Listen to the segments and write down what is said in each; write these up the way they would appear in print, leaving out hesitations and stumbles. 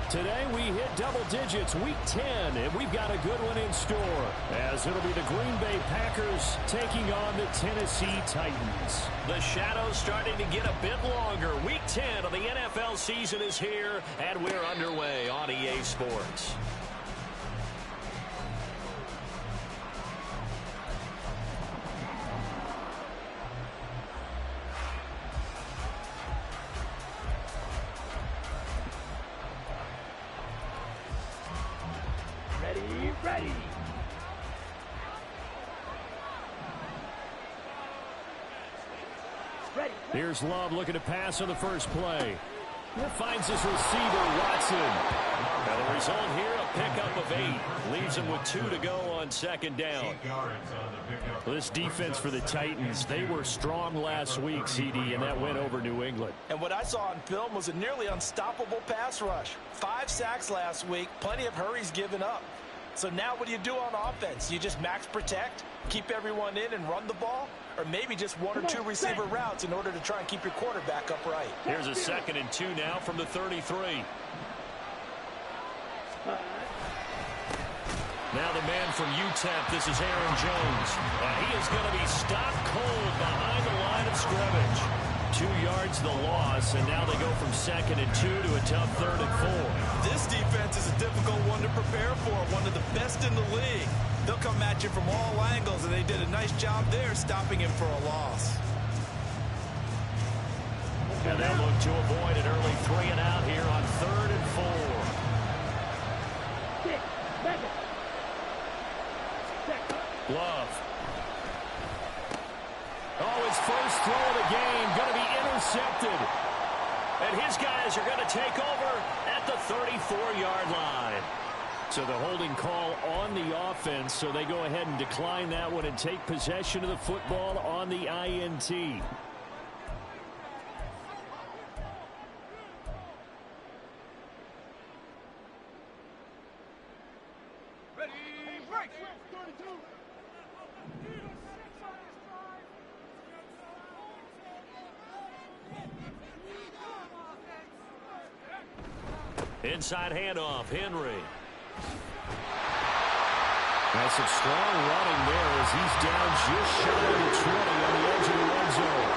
Today we hit double digits, week 10, and we've got a good one in store, as it'll be the Green Bay Packers taking on the Tennessee Titans. The shadow's starting to get a bit longer. Week 10 of the NFL season is here, and we're underway on EA Sports. Ready. Here's Love looking to pass on the first play. Finds his receiver, Watson. Now the result here, a pickup of 8. Leaves him with 2 to go on second down. Well, this defense for the Titans, they were strong last week, CD, and that went over New England. And what I saw on film was a nearly unstoppable pass rush. 5 sacks last week, plenty of hurries given up. So now what do you do on offense? You just max protect, keep everyone in and run the ball? Or maybe just 1 or 2 receiver routes in order to try and keep your quarterback upright. Here's a 2nd and 2 now from the 33. Now the man from UTEP, this is Aaron Jones. He is going to be stopped cold behind the line of scrimmage. 2 yards the loss, and now they go from 2nd and 2 to a tough 3rd and 4. This defense is a difficult one to prepare for, one of the best in the league. They'll come at you from all angles, and they did a nice job there stopping him for a loss. And they'll look to avoid an early 3 and out here on 3rd and 4. Love. Oh, his first throw of the game going to be intercepted. And his guys are going to take over at the 34-yard line. So the holding call on the offense, so they go ahead and decline that one and take possession of the football on the INT. Ready, break. Inside handoff, Henry. That's some strong running there as he's down just shy of the 20 on the edge of the red zone.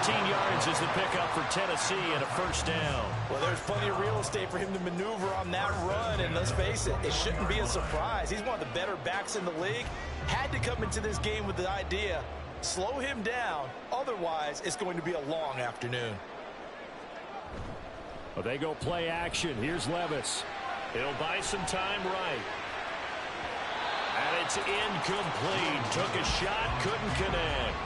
13 yards is the pickup for Tennessee and a first down. Well, there's plenty of real estate for him to maneuver on that run, and let's face it, it shouldn't be a surprise. He's one of the better backs in the league. Had to come into this game with the idea, slow him down, otherwise it's going to be a long afternoon. Well, they go play action. Here's Levis. He'll buy some time right. And it's incomplete. Took a shot, couldn't connect.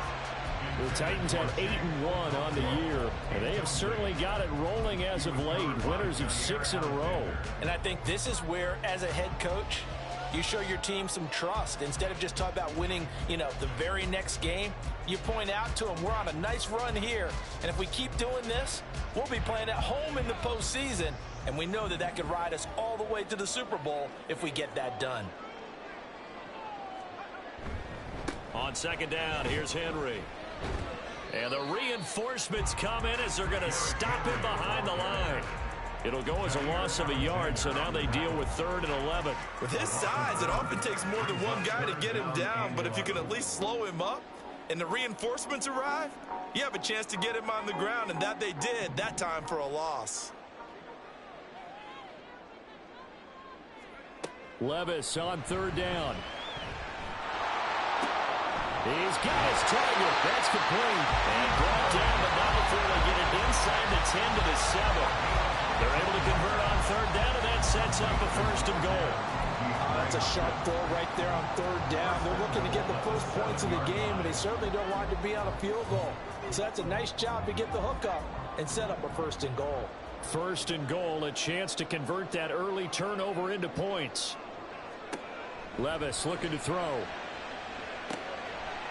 The Titans have 8-1 on the year, and they have certainly got it rolling as of late. Winners of 6 in a row. And I think this is where, as a head coach, you show your team some trust. Instead of just talking about winning, the very next game, you point out to them, we're on a nice run here. And if we keep doing this, we'll be playing at home in the postseason. And we know that that could ride us all the way to the Super Bowl if we get that done. On second down, here's Henry. And the reinforcements come in as they're going to stop him behind the line. It'll go as a loss of a yard, so now they deal with 3rd and 11. With his size, it often takes more than one guy to get him down, but if you can at least slow him up and the reinforcements arrive, you have a chance to get him on the ground, and that they did that time for a loss. Levis on 3rd down. He's got his target. That's complete. And brought down, but not before they get it inside the 10 to the 7. They're able to convert on 3rd down, and that sets up a 1st and goal. That's a sharp throw right there on 3rd down. They're looking to get the first points of the game, and they certainly don't want it to be on a field goal. So that's a nice job to get the hook up and set up a 1st and goal. 1st and goal, a chance to convert that early turnover into points. Levis looking to throw.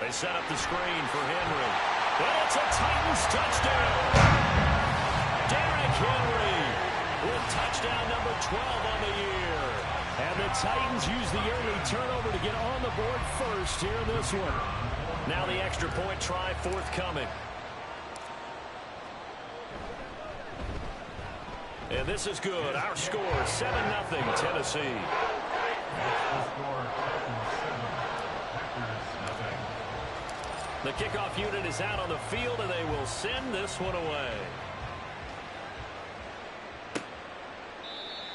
They set up the screen for Henry. And it's a Titans touchdown. Derrick Henry with touchdown number 12 on the year. And the Titans use the early turnover to get on the board first here in this one. Now the extra point try forthcoming. And this is good. Our score, 7-0 Tennessee. The kickoff unit is out on the field, and they will send this one away.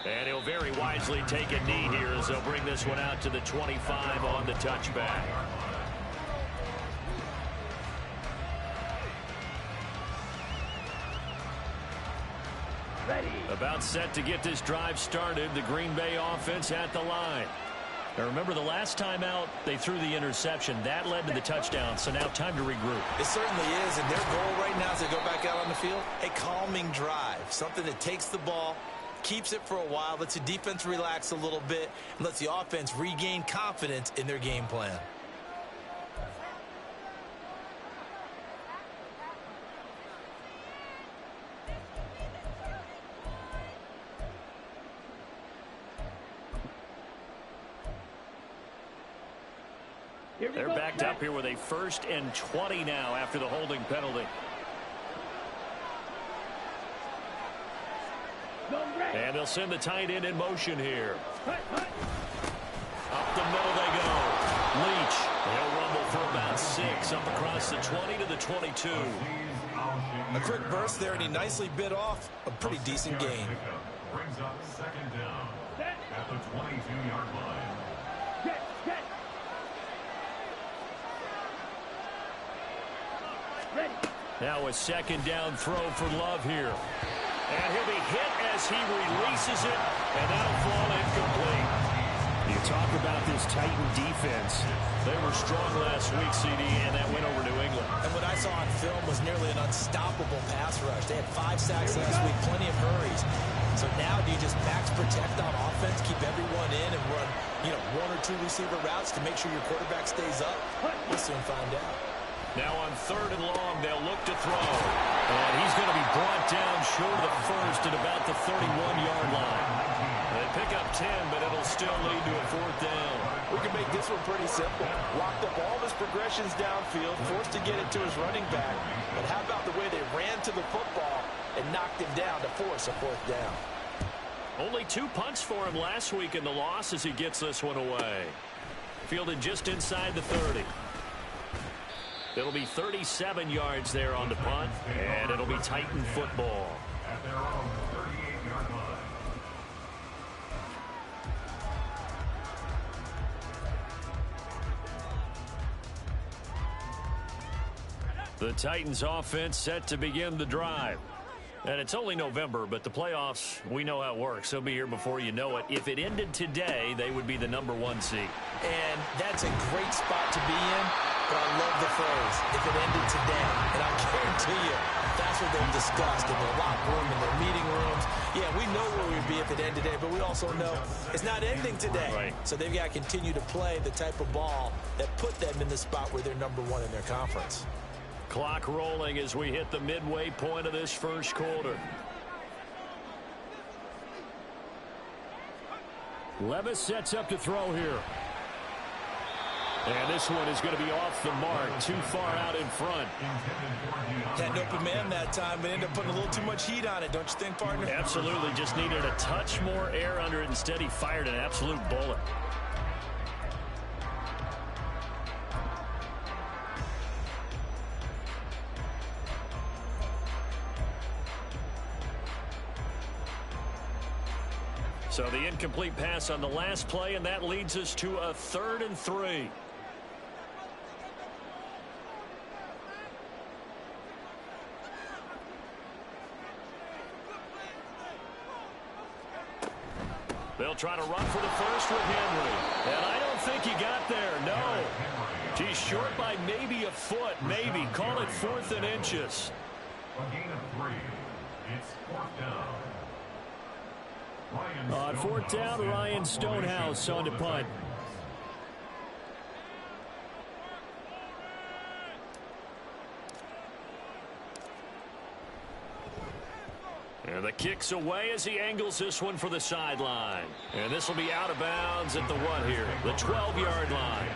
And he'll very wisely take a knee here as they'll bring this one out to the 25 on the touchback. Ready. About set to get this drive started. The Green Bay offense at the line. Now remember, the last time out, they threw the interception. That led to the touchdown, so now time to regroup. It certainly is, and their goal right now as they go back out on the field, a calming drive, something that takes the ball, keeps it for a while, lets the defense relax a little bit, and lets the offense regain confidence in their game plan. They're backed up here with a 1st and 20 now after the holding penalty. And they'll send the tight end in motion here. Up the middle they go. Leach. He'll rumble for about 6. Up across the 20 to the 22. A quick burst there, and he nicely bit off a pretty decent gain. Brings up 2nd down at the 22-yard line. Now a 2nd down throw for Love here. And he'll be hit as he releases it, and that'll fall incomplete. You talk about this Titan defense. They were strong last week, CD, and that went over New England. And what I saw on film was nearly an unstoppable pass rush. They had 5 sacks last week, plenty of hurries. So now do you just max protect on offense, keep everyone in, and run, 1 or 2 receiver routes to make sure your quarterback stays up? We'll soon find out. Now on 3rd and long, they'll look to throw. And he's going to be brought down short of the 1st at about the 31-yard line. They pick up 10, but it'll still lead to a 4th down. We can make this one pretty simple. Locked up all of his progressions downfield, forced to get it to his running back. But how about the way they ran to the football and knocked him down to force a 4th down? Only 2 punts for him last week in the loss as he gets this one away. Fielded just inside the 30. It'll be 37 yards there on the punt, and it'll be Titan football. At their own 38-yard line. The Titans offense set to begin the drive. And it's only November, but the playoffs, we know how it works. They'll be here before you know it. If it ended today, they would be the #1 seed. And that's a great spot to be in, but I love the phrase, if it ended today. And I guarantee you, that's what they've discussed in their locker room, in their meeting rooms. Yeah, we know where we'd be if it ended today, but we also know it's not ending today. Right. So they've got to continue to play the type of ball that put them in the spot where they're #1 in their conference. Clock rolling as we hit the midway point of this 1st quarter. Levis sets up to throw here. And this one is going to be off the mark, too far out in front. Had an open man that time, but ended up putting a little too much heat on it, don't you think, partner? Absolutely, just needed a touch more air under it. Instead, he fired an absolute bullet. So the incomplete pass on the last play, and that leads us to a 3rd and 3. They'll try to run for the 1st with Henry. And I don't think he got there, no. He's short by maybe a foot, maybe. Call it 4th and inches. A gain of 3. It's 4th down. On 4th down, Ryan Stonehouse on to punt. And the kick's away as he angles this one for the sideline. And this will be out of bounds at the what here? The 12-yard line.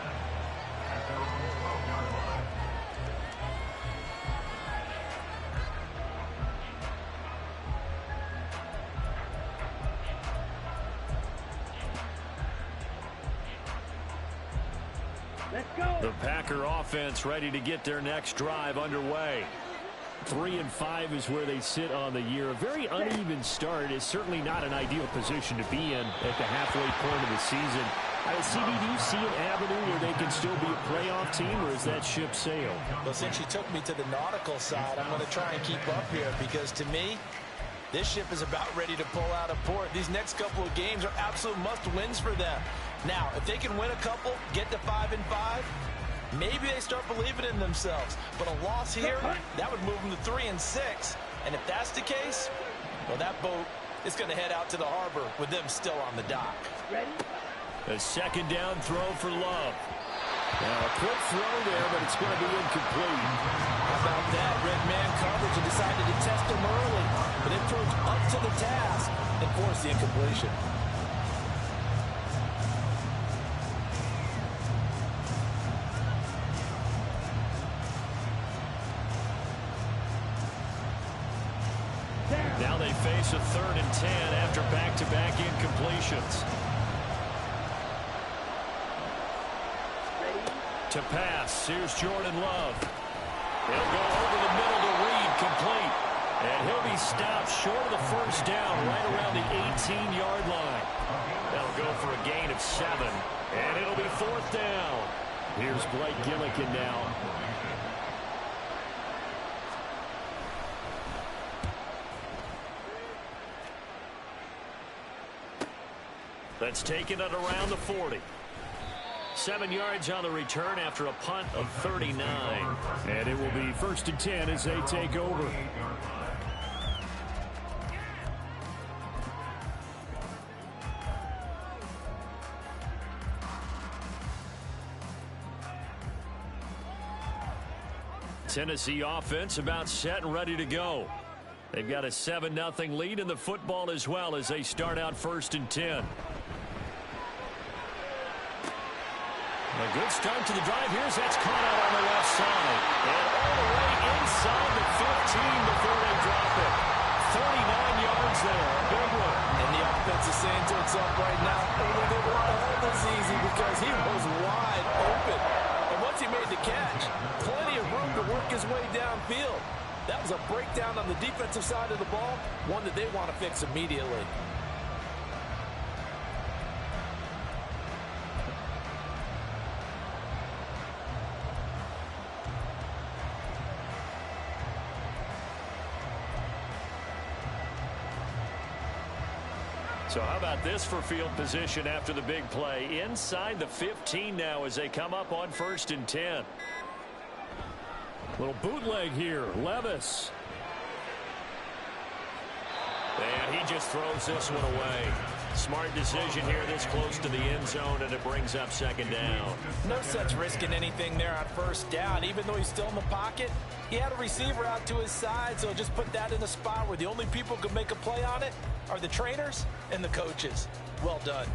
Let's go. The Packer offense ready to get their next drive underway. 3-5 is where they sit on the year. A very uneven start is certainly not an ideal position to be in at the halfway point of the season. CD, do you see an avenue where they can still be a playoff team, or is that ship sailed? Well, since you took me to the nautical side, I'm going to try and keep up here because to me, this ship is about ready to pull out of port. These next couple of games are absolute must-wins for them. Now, if they can win a couple, get to 5-5, maybe they start believing in themselves. But a loss here, that would move them to 3-6. And if that's the case, well, that boat is going to head out to the harbor with them still on the dock. Ready? A second down throw for Love. Now a quick throw there, but it's going to be incomplete. How about that? Red man coverage and decided to test him early. But it proved up to the task and forced the incompletion. Now they face a 3rd and 10 after back-to-back incompletions. To pass, here's Jordan Love. He'll go over the middle to Reed, complete. And he'll be stopped short of the first down right around the 18-yard line. That'll go for a gain of 7. And it'll be 4th down. Here's Blake Gillikin now. That's taken at around the 40. 7 yards on the return after a punt of 39. And it will be 1st and 10 as they take over. Tennessee offense about set and ready to go. They've got a 7-0 lead in the football as well as they start out 1st and 10. A good start to the drive. Here's that's caught out on the left side. And all the way inside the 15 before they drop it. 39 yards there. A big one. And the offense is saying to itself right now, oh, they want to hold this easy because he was wide open. And once he made the catch, plenty of room to work his way downfield. That was a breakdown on the defensive side of the ball, one that they want to fix immediately. So how about this for field position after the big play? Inside the 15 now as they come up on 1st and 10. Little bootleg here. Levis. And he just throws this one away. Smart decision here this close to the end zone, and it brings up 2nd down. No sense risking anything there on 1st down. Even though he's still in the pocket, he had a receiver out to his side, so just put that in a spot where the only people who can make a play on it are the trainers and the coaches. Well done.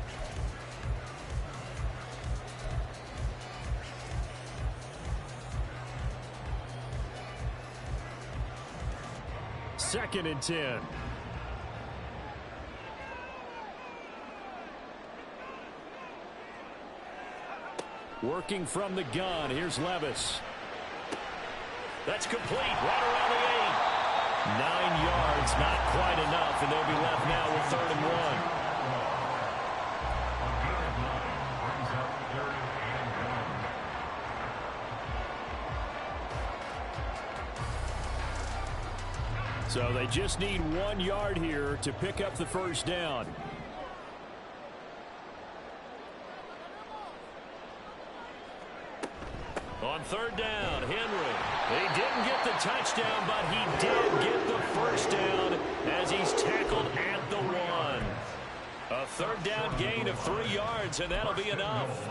Second and 10. Working from the gun. Here's Levis. That's complete. Right around the 8. 9 yards, not quite enough, and they'll be left now with 3rd and 1. So they just need 1 yard here to pick up the first down. On 3rd down, Henry. He didn't get the touchdown, but he did get the first down as he's tackled at the 1. A 3rd down gain of 3 yards, and that'll be enough.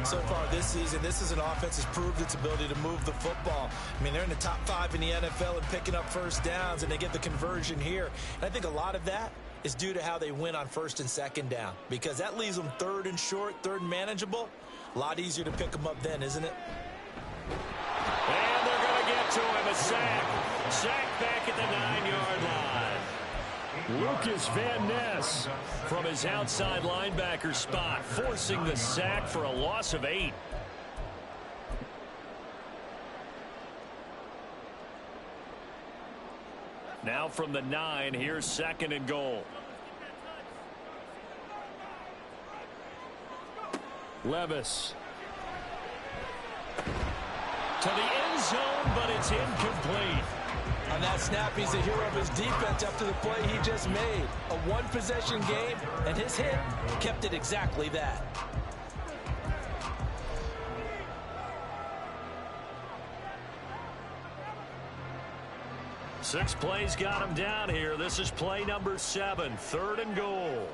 So far this season, this is an offense that's proved its ability to move the football. I mean, they're in the top 5 in the NFL and picking up first downs, and they get the conversion here. And I think a lot of that is due to how they win on 1st and 2nd down, because that leaves them 3rd and short, 3rd and manageable. A lot easier to pick them up then, isn't it? And they're going to get to him. A sack. Sack back at the 9-yard line. Lucas Van Ness from his outside linebacker spot, forcing the sack for a loss of 8. Now from the 9, here's 2nd and goal. Levis. To the end zone, but it's incomplete. On that snap, he's a hero of his defense after the play he just made. A one-possession game, and his hit kept it exactly that. Six plays got him down here. This is play number 7, 3rd and goal.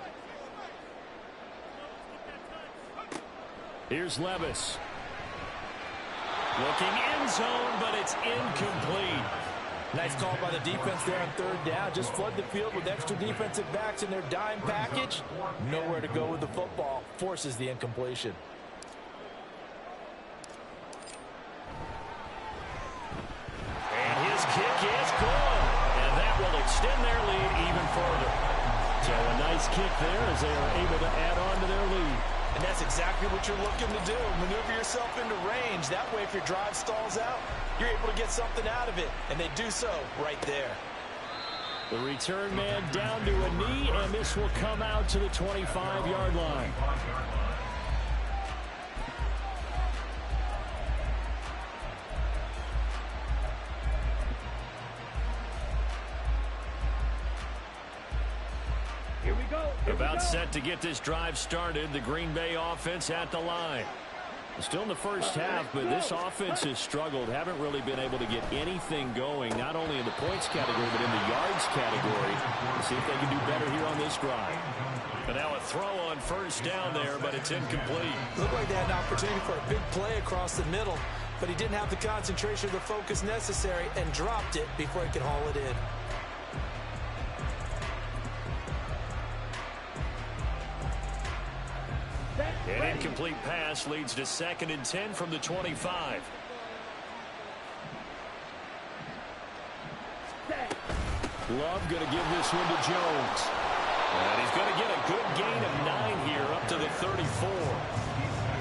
Here's Levis. Looking end zone, but it's incomplete. Nice call by the defense there on 3rd down. Just flood the field with extra defensive backs in their dime package. Nowhere to go with the football. Forces the incompletion. And his kick is good. And that will extend their lead even further. So a nice kick there as they are able to add on to their lead. And that's exactly what you're looking to do. Maneuver yourself into range. That way, if your drive stalls out, you're able to get something out of it. And they do so right there. The return man down to a knee, and this will come out to the 25-yard line. Here we go. About set to get this drive started. The Green Bay offense at the line. Still in the first half, but this offense has struggled. Haven't really been able to get anything going, not only in the points category, but in the yards category. Let's see if they can do better here on this drive. But now a throw on 1st down there, but it's incomplete. Looked like they had an opportunity for a big play across the middle, but he didn't have the concentration or the focus necessary and dropped it before he could haul it in. An incomplete pass leads to 2nd and 10 from the 25. Love going to give this one to Jones. And he's going to get a good gain of 9 here up to the 34.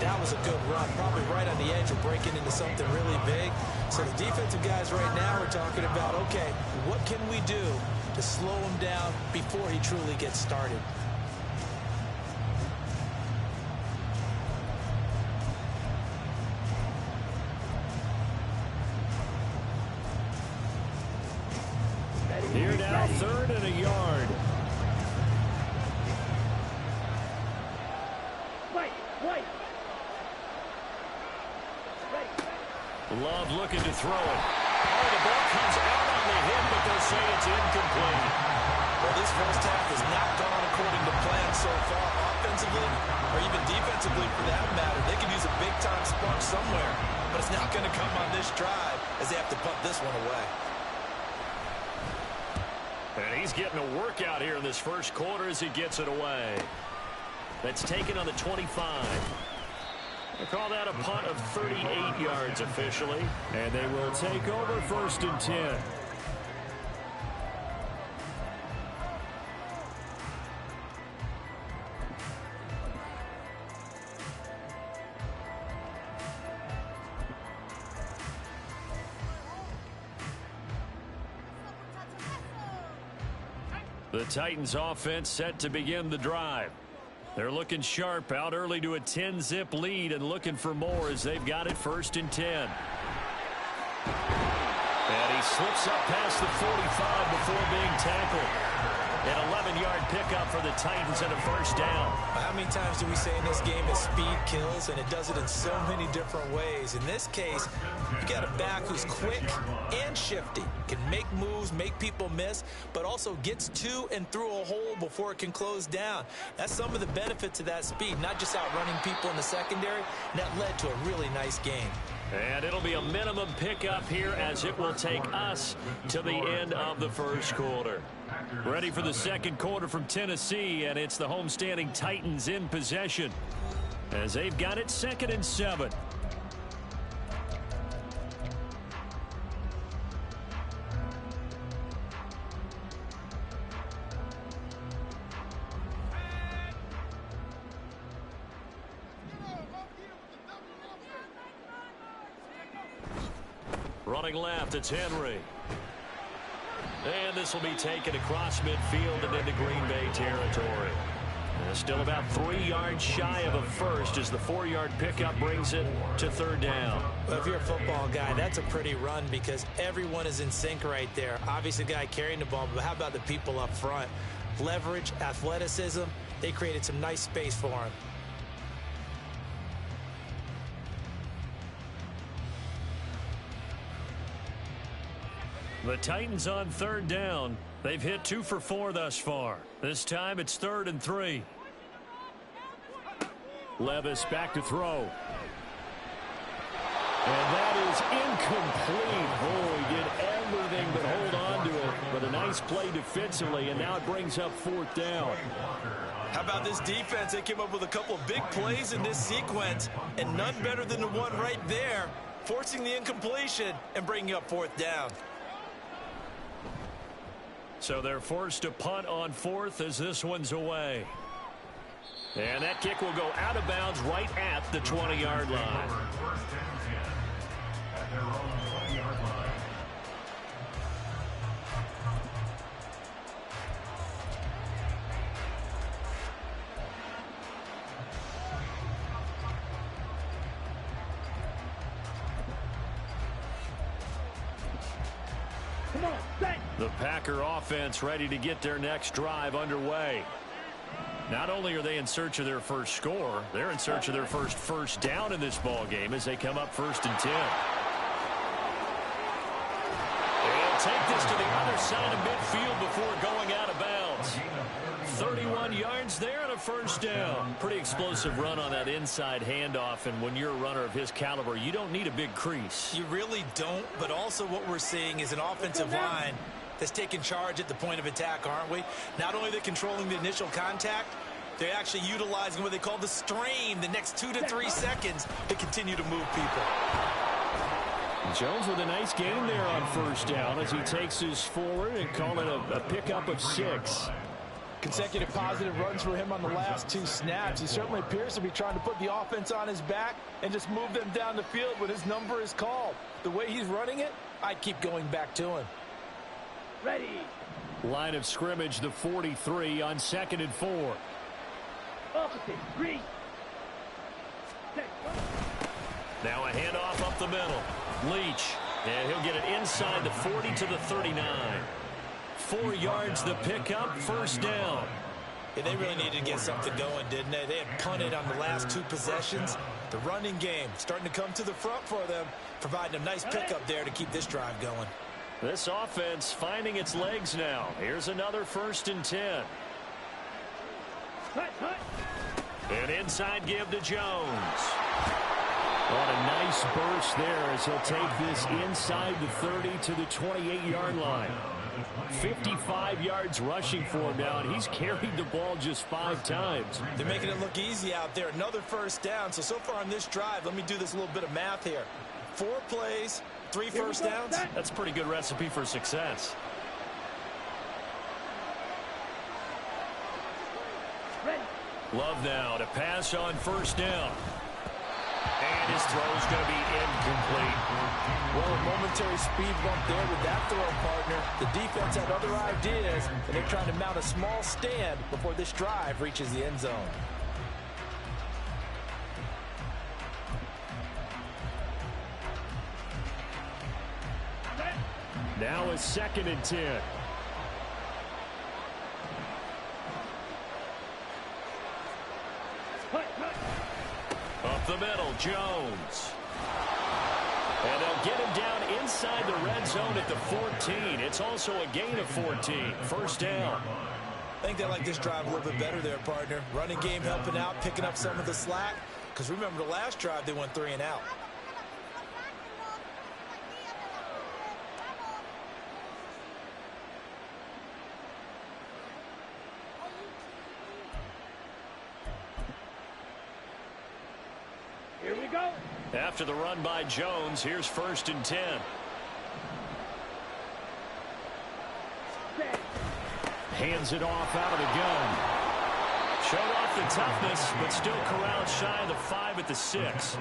That was a good run, probably right on the edge of breaking into something really big. So the defensive guys right now are talking about, okay, what can we do to slow him down before he truly gets started? Here now, 3rd and a yard. Wait. Love looking to throw it. Oh, the ball comes out on the hit, but they'll say it's incomplete. Well, this first half has not gone according to plan so far, offensively or even defensively for that matter. They could use a big-time spark somewhere, but it's not going to come on this drive as they have to punt this one away. And he's getting a workout here in this first quarter as he gets it away. That's taken on the 25. They call that a punt of 38 yards officially. And they will take over 1st and 10. The Titans offense set to begin the drive. They're looking sharp, out early to a 10-zip lead and looking for more as they've got it 1st and 10. And he slips up past the 45 before being tackled. An 11-yard pickup for the Titans and a 1st down. How many times do we say in this game that speed kills, and it does it in so many different ways? In this case, you got a back who's quick and shifty, can make moves, make people miss, but also gets to and through a hole before it can close down. That's some of the benefits of that speed, not just outrunning people in the secondary, and that led to a really nice game. And it'll be a minimum pickup here as it will take us to the end of the first quarter. Ready for the second quarter from Tennessee, and it's the homestanding Titans in possession as they've got it 2nd and 7. Running left, it's Henry. And this will be taken across midfield and into Green Bay territory. Still about 3 yards shy of a first as the 4-yard pickup brings it to third down. Well, if you're a football guy, that's a pretty run because everyone is in sync right there. Obviously, the guy carrying the ball, but how about the people up front? Leverage, athleticism, they created some nice space for him. The Titans on third down. They've hit 2 for 4 thus far. This time it's 3rd and 3. Levis back to throw. And that is incomplete. Oh, he did everything but hold on to it. But a nice play defensively, and now it brings up 4th down. How about this defense? They came up with a couple of big plays in this sequence, and none better than the one right there, forcing the incompletion and bringing up 4th down. So they're forced to punt on 4th as this one's away. And that kick will go out of bounds right at the 20-yard line. First and 10 at their own 20-yard line. Come on, set. The Packer offense ready to get their next drive underway. Not only are they in search of their first score, they're in search of their first down in this ball game as they come up 1st and 10. They'll take this to the other side of midfield before going out of bounds. 31 yards there and a 1st down. Pretty explosive run on that inside handoff, and when you're a runner of his caliber, you don't need a big crease. You really don't, but also what we're seeing is an offensive line that's taking charge at the point of attack, aren't we? Not only are they controlling the initial contact, they're actually utilizing what they call the strain, the next 2 to 3 seconds to continue to move people. Jones with a nice gain there on 1st down as he takes his forward and call it a pickup of 6. Consecutive positive runs for him on the last 2 snaps. He certainly appears to be trying to put the offense on his back and just move them down the field when his number is called. The way he's running it, I'd keep going back to him. Ready. Line of scrimmage, the 43 on 2nd and 4. Opposite. Green. Set. Now a handoff up the middle. Leach. And he'll get it inside the 40 to the 39. 4 yards the pickup, 1st down. Yeah, they really needed to get something going, didn't they? They had punted on the last 2 possessions. The running game starting to come to the front for them, providing a nice pickup there to keep this drive going. This offense finding its legs now. Here's another 1st and 10. An inside give to Jones. What a nice burst there as he'll take this inside the 30 to the 28-yard line. 55 yards rushing for him now, and he's carried the ball just 5 times. They're making it look easy out there. Another 1st down. So far on this drive, let me do this little bit of math here. 4 plays, 3 first downs. That's a pretty good recipe for success. Love now to pass on 1st down. And his throw's going to be incomplete. Well, a momentary speed bump there with that throw, partner. The defense had other ideas, and they're trying to mount a small stand before this drive reaches the end zone. Now a 2nd and 10. Up the middle, Jones. And they'll get him down inside the red zone at the 14. It's also a gain of 14. 1st down. I think they like this drive a little bit better there, partner. Running game helping out, picking up some of the slack. Because remember, the last drive, they went 3 and out. Here we go. After the run by Jones, here's 1st and 10. Hands it off out of the gun. Showed off the toughness, but still corralled shy of the 5 at the 6.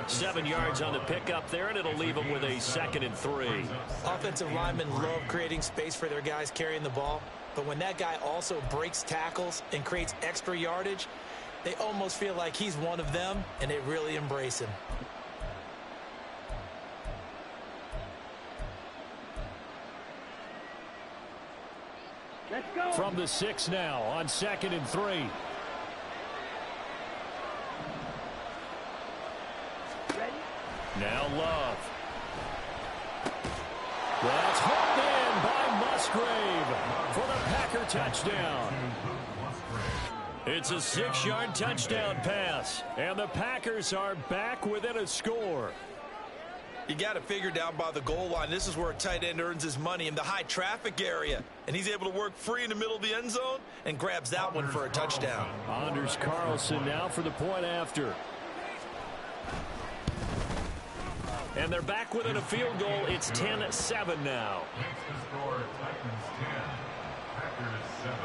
7 yards on the pickup there, and it'll leave them with a 2nd and 3. Offensive linemen love creating space for their guys carrying the ball, but when that guy also breaks tackles and creates extra yardage, they almost feel like he's one of them, and they really embrace him. Let's go. From the 6 now on 2nd and 3. Ready? Now Love. That's hooked in by Musgrave for the Packer touchdown. It's a 6-yard touchdown pass, and the Packers are back within a score. You got to figure down by the goal line. This is where a tight end earns his money, in the high traffic area. And he's able to work free in the middle of the end zone and grabs that one for a touchdown. Anders Carlson now for the point after. And they're back within a field goal. It's 10-7 now. Makes the score Titans 10, Packers 7.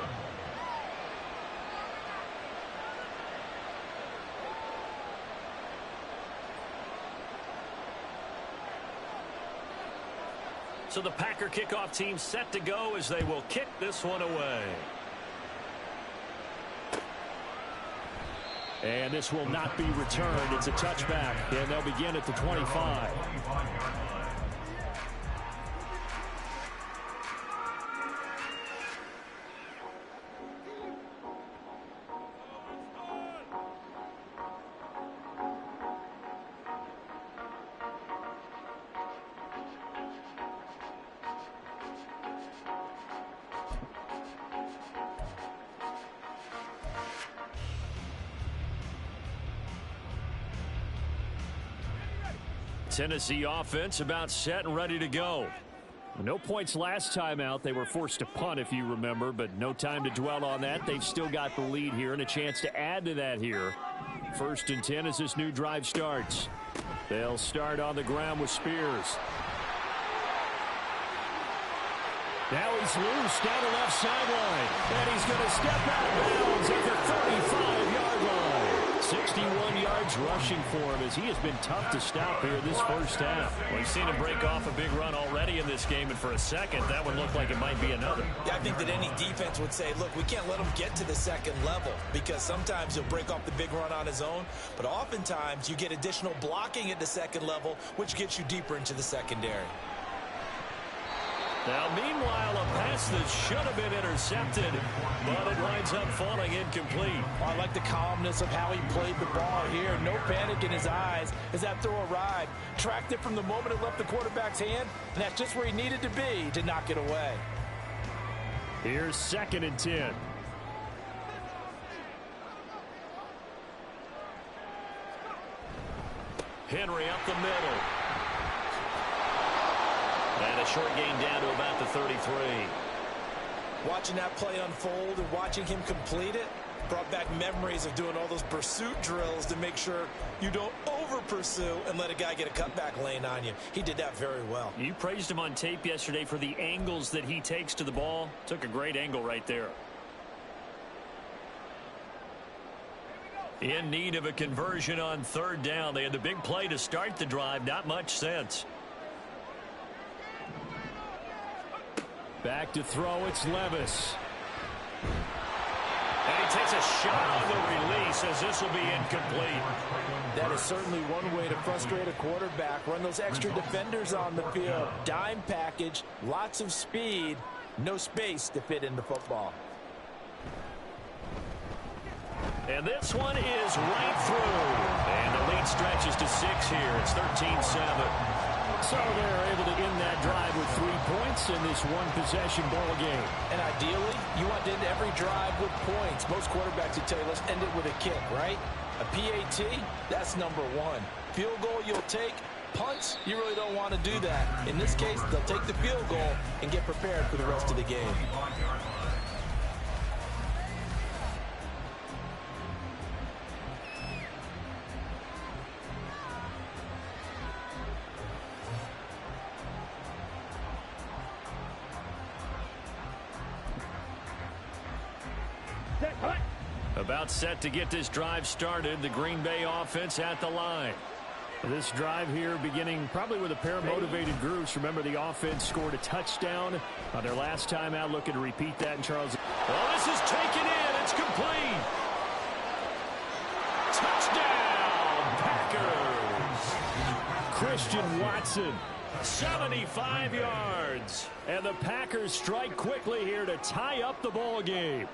So the Packer kickoff team set to go as they will kick this one away. And this will not be returned. It's a touchback, and they'll begin at the 25. Tennessee offense about set and ready to go. No points last time out. They were forced to punt, if you remember, but no time to dwell on that. They've still got the lead here and a chance to add to that here. 1st and 10 as this new drive starts. They'll start on the ground with Spears. Now he's loose down the left sideline, and he's going to step out of bounds at the 35-yard line. 61 yards rushing for him as he has been tough to stop here this first half. Well, we've seen him break off a big run already in this game, and for a second, that would look like it might be another. Yeah, I think that any defense would say, look, we can't let him get to the second level, because sometimes he'll break off the big run on his own, but oftentimes you get additional blocking at the second level, which gets you deeper into the secondary. Now, meanwhile, a pass that should have been intercepted, but it winds up falling incomplete. I like the calmness of how he played the ball here. No panic in his eyes as that throw arrived. Tracked it from the moment it left the quarterback's hand, and that's just where he needed to be to knock it away. Here's 2nd and 10. Henry up the middle. And a short gain down to about the 33. Watching that play unfold and watching him complete it brought back memories of doing all those pursuit drills to make sure you don't over-pursue and let a guy get a cutback lane on you. He did that very well. You praised him on tape yesterday for the angles that he takes to the ball. Took a great angle right there. In need of a conversion on 3rd down. They had the big play to start the drive. Not much sense. Back to throw, it's Levis. And he takes a shot on the release as this will be incomplete. That is certainly one way to frustrate a quarterback. Run those extra defenders on the field. Dime package, lots of speed, no space to fit in the football. And this one is right through. And the lead stretches to 6 here. It's 13-7. So they're able to end that drive with 3 points in this one-possession ball game. And ideally, you want to end every drive with points. Most quarterbacks would tell you, let's end it with a kick, right? A PAT, that's number 1. Field goal you'll take. Punts, you really don't want to do that. In this case, they'll take the field goal and get prepared for the rest of the game. A About set to get this drive started. The Green Bay offense at the line. This drive here beginning probably with a pair of motivated groups. Remember, the offense scored a touchdown on their last time out. Looking to repeat that in Charles. Well, this is taken in. It's complete. Touchdown, Packers. Christian Watson, 75 yards. And the Packers strike quickly here to tie up the ball game.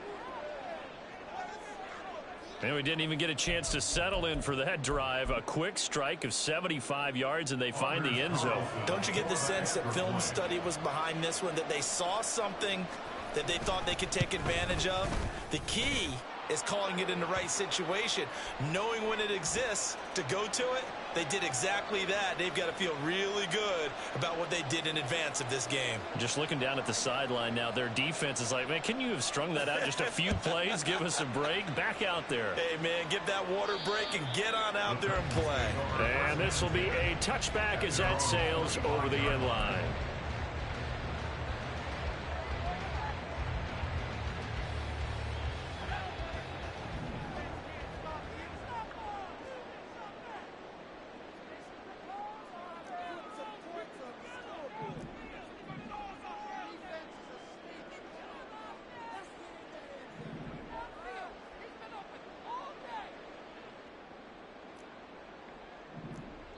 And we didn't even get a chance to settle in for that drive. A quick strike of 75 yards, and they find the end zone. Don't you get the sense that film study was behind this one, that they saw something that they thought they could take advantage of? The key is calling it in the right situation, knowing when it exists to go to it. They did exactly that. They've got to feel really good about what they did in advance of this game. Just looking down at the sideline now, their defense is like, man, can you have strung that out just a few plays? Give us a break. Back out there. Hey, man, give that water break and get on out there and play. And this will be a touchback as that sails over the end line.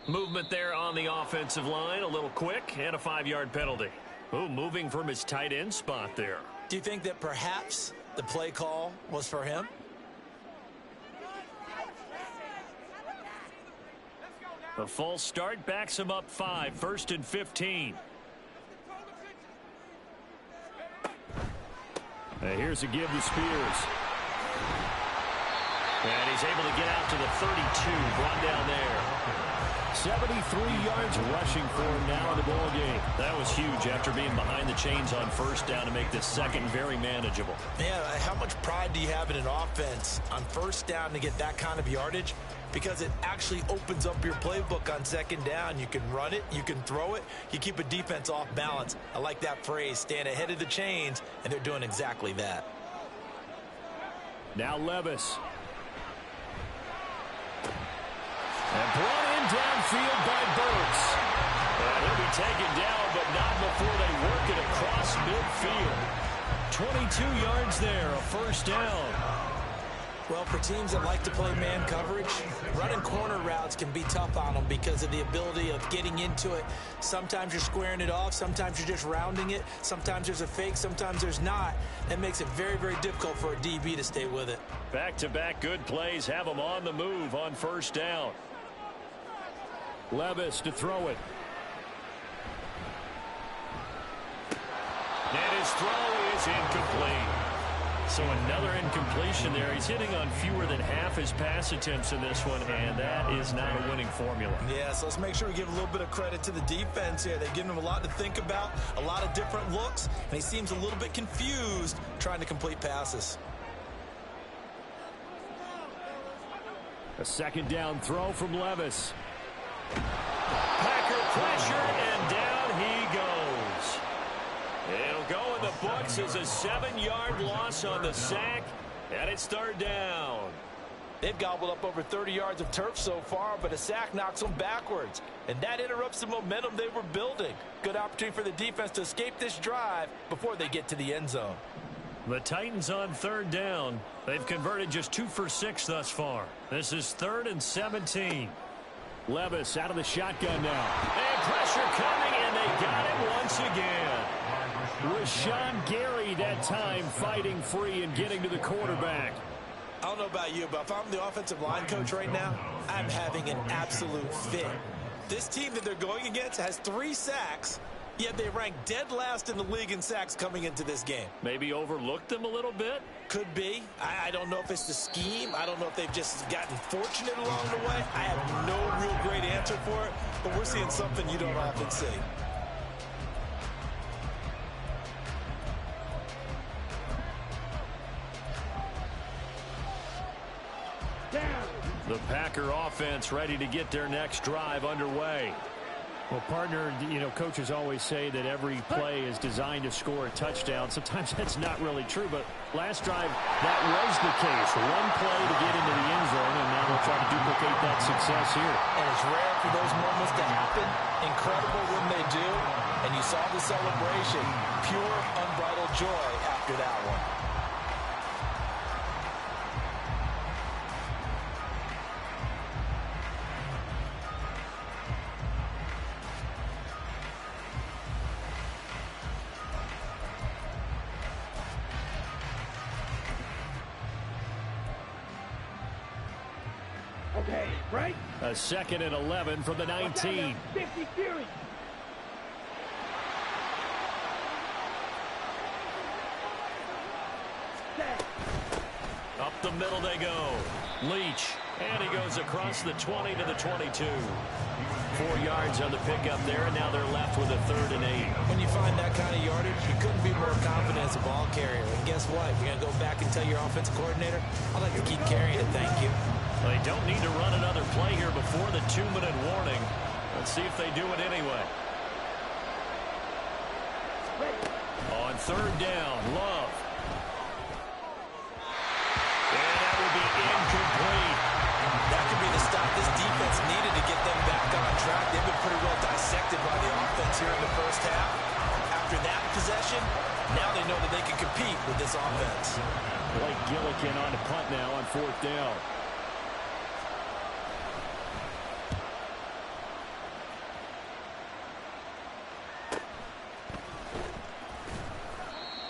Movement there on the offensive line, a little quick, and a 5-yard penalty. Oh, moving from his tight end spot there. Do you think that perhaps the play call was for him? The false start backs him up 5, 1st and 15. Here's a give to Spears. And he's able to get out to the 32, brought down there. 73 yards rushing for him now in the ball game. That was huge after being behind the chains on first down to make this second very manageable. Yeah, how much pride do you have in an offense on first down to get that kind of yardage? Because it actually opens up your playbook on second down. You can run it, you can throw it, you keep a defense off balance. I like that phrase, stand ahead of the chains, and they're doing exactly that. Now Levis. And brought in downfield by Burks. And he'll be taken down, but not before they work it across midfield. 22 yards there, a first down. Well, for teams that like to play man coverage, running corner routes can be tough on them because of the ability of getting into it. Sometimes you're squaring it off. Sometimes you're just rounding it. Sometimes there's a fake. Sometimes there's not. That makes it very, very difficult for a DB to stay with it. Back-to-back good plays have them on the move on first down. Levis to throw it. And his throw is incomplete. So another incompletion there. He's hitting on fewer than half his pass attempts in this one, and that is not a winning formula. Yeah, so let's make sure we give a little bit of credit to the defense here. They've given him a lot to think about, a lot of different looks, and he seems a little bit confused trying to complete passes. A second down throw from Levis. Packer pressure, and down he goes. It'll go in the books as a 7-yard loss on the sack, and it's third down. They've gobbled up over 30 yards of turf so far, but a sack knocks them backwards, and that interrupts the momentum they were building. Good opportunity for the defense to escape this drive before they get to the end zone. The Titans on third down. They've converted just 2 for 6 thus far. This is 3rd and 17. Levis out of the shotgun now. And pressure coming, and they got him once again. Rashawn Gary that time fighting free and getting to the quarterback. I don't know about you, but if I'm the offensive line coach right now, I'm having an absolute fit. This team that they're going against has 3 sacks, yet they rank dead last in the league in sacks coming into this game. Maybe overlooked them a little bit? Could be. I don't know if it's the scheme. I don't know if they've just gotten fortunate along the way. I have no real great answer for it, but we're seeing something you don't often see. The Packer offense ready to get their next drive underway. Well, partner, coaches always say that every play is designed to score a touchdown. Sometimes that's not really true, but last drive, that was the case. One play to get into the end zone, and now they'll try to duplicate that success here. And it's rare for those moments to happen. Incredible when they do. And you saw the celebration. Pure, unbridled joy after that one. Okay, right? A 2nd and 11 from the 19. 50 Fury. Up the middle they go. Leach. And he goes across the 20 to the 22. 4 yards on the pickup there, and now they're left with a 3rd and 8. When you find that kind of yardage, you couldn't be more confident as a ball carrier. And guess what? You're going to go back and tell your offensive coordinator, I'd like to keep carrying it, thank you. They don't need to run another play here before the 2-minute warning. Let's see if they do it anyway. On 3rd down, Love. And that will be incomplete. That could be the stop this defense needed to get them back on track. They've been pretty well dissected by the offense here in the first half. After that possession, now they know that they can compete with this offense. Blake Gillikin on the punt now on 4th down.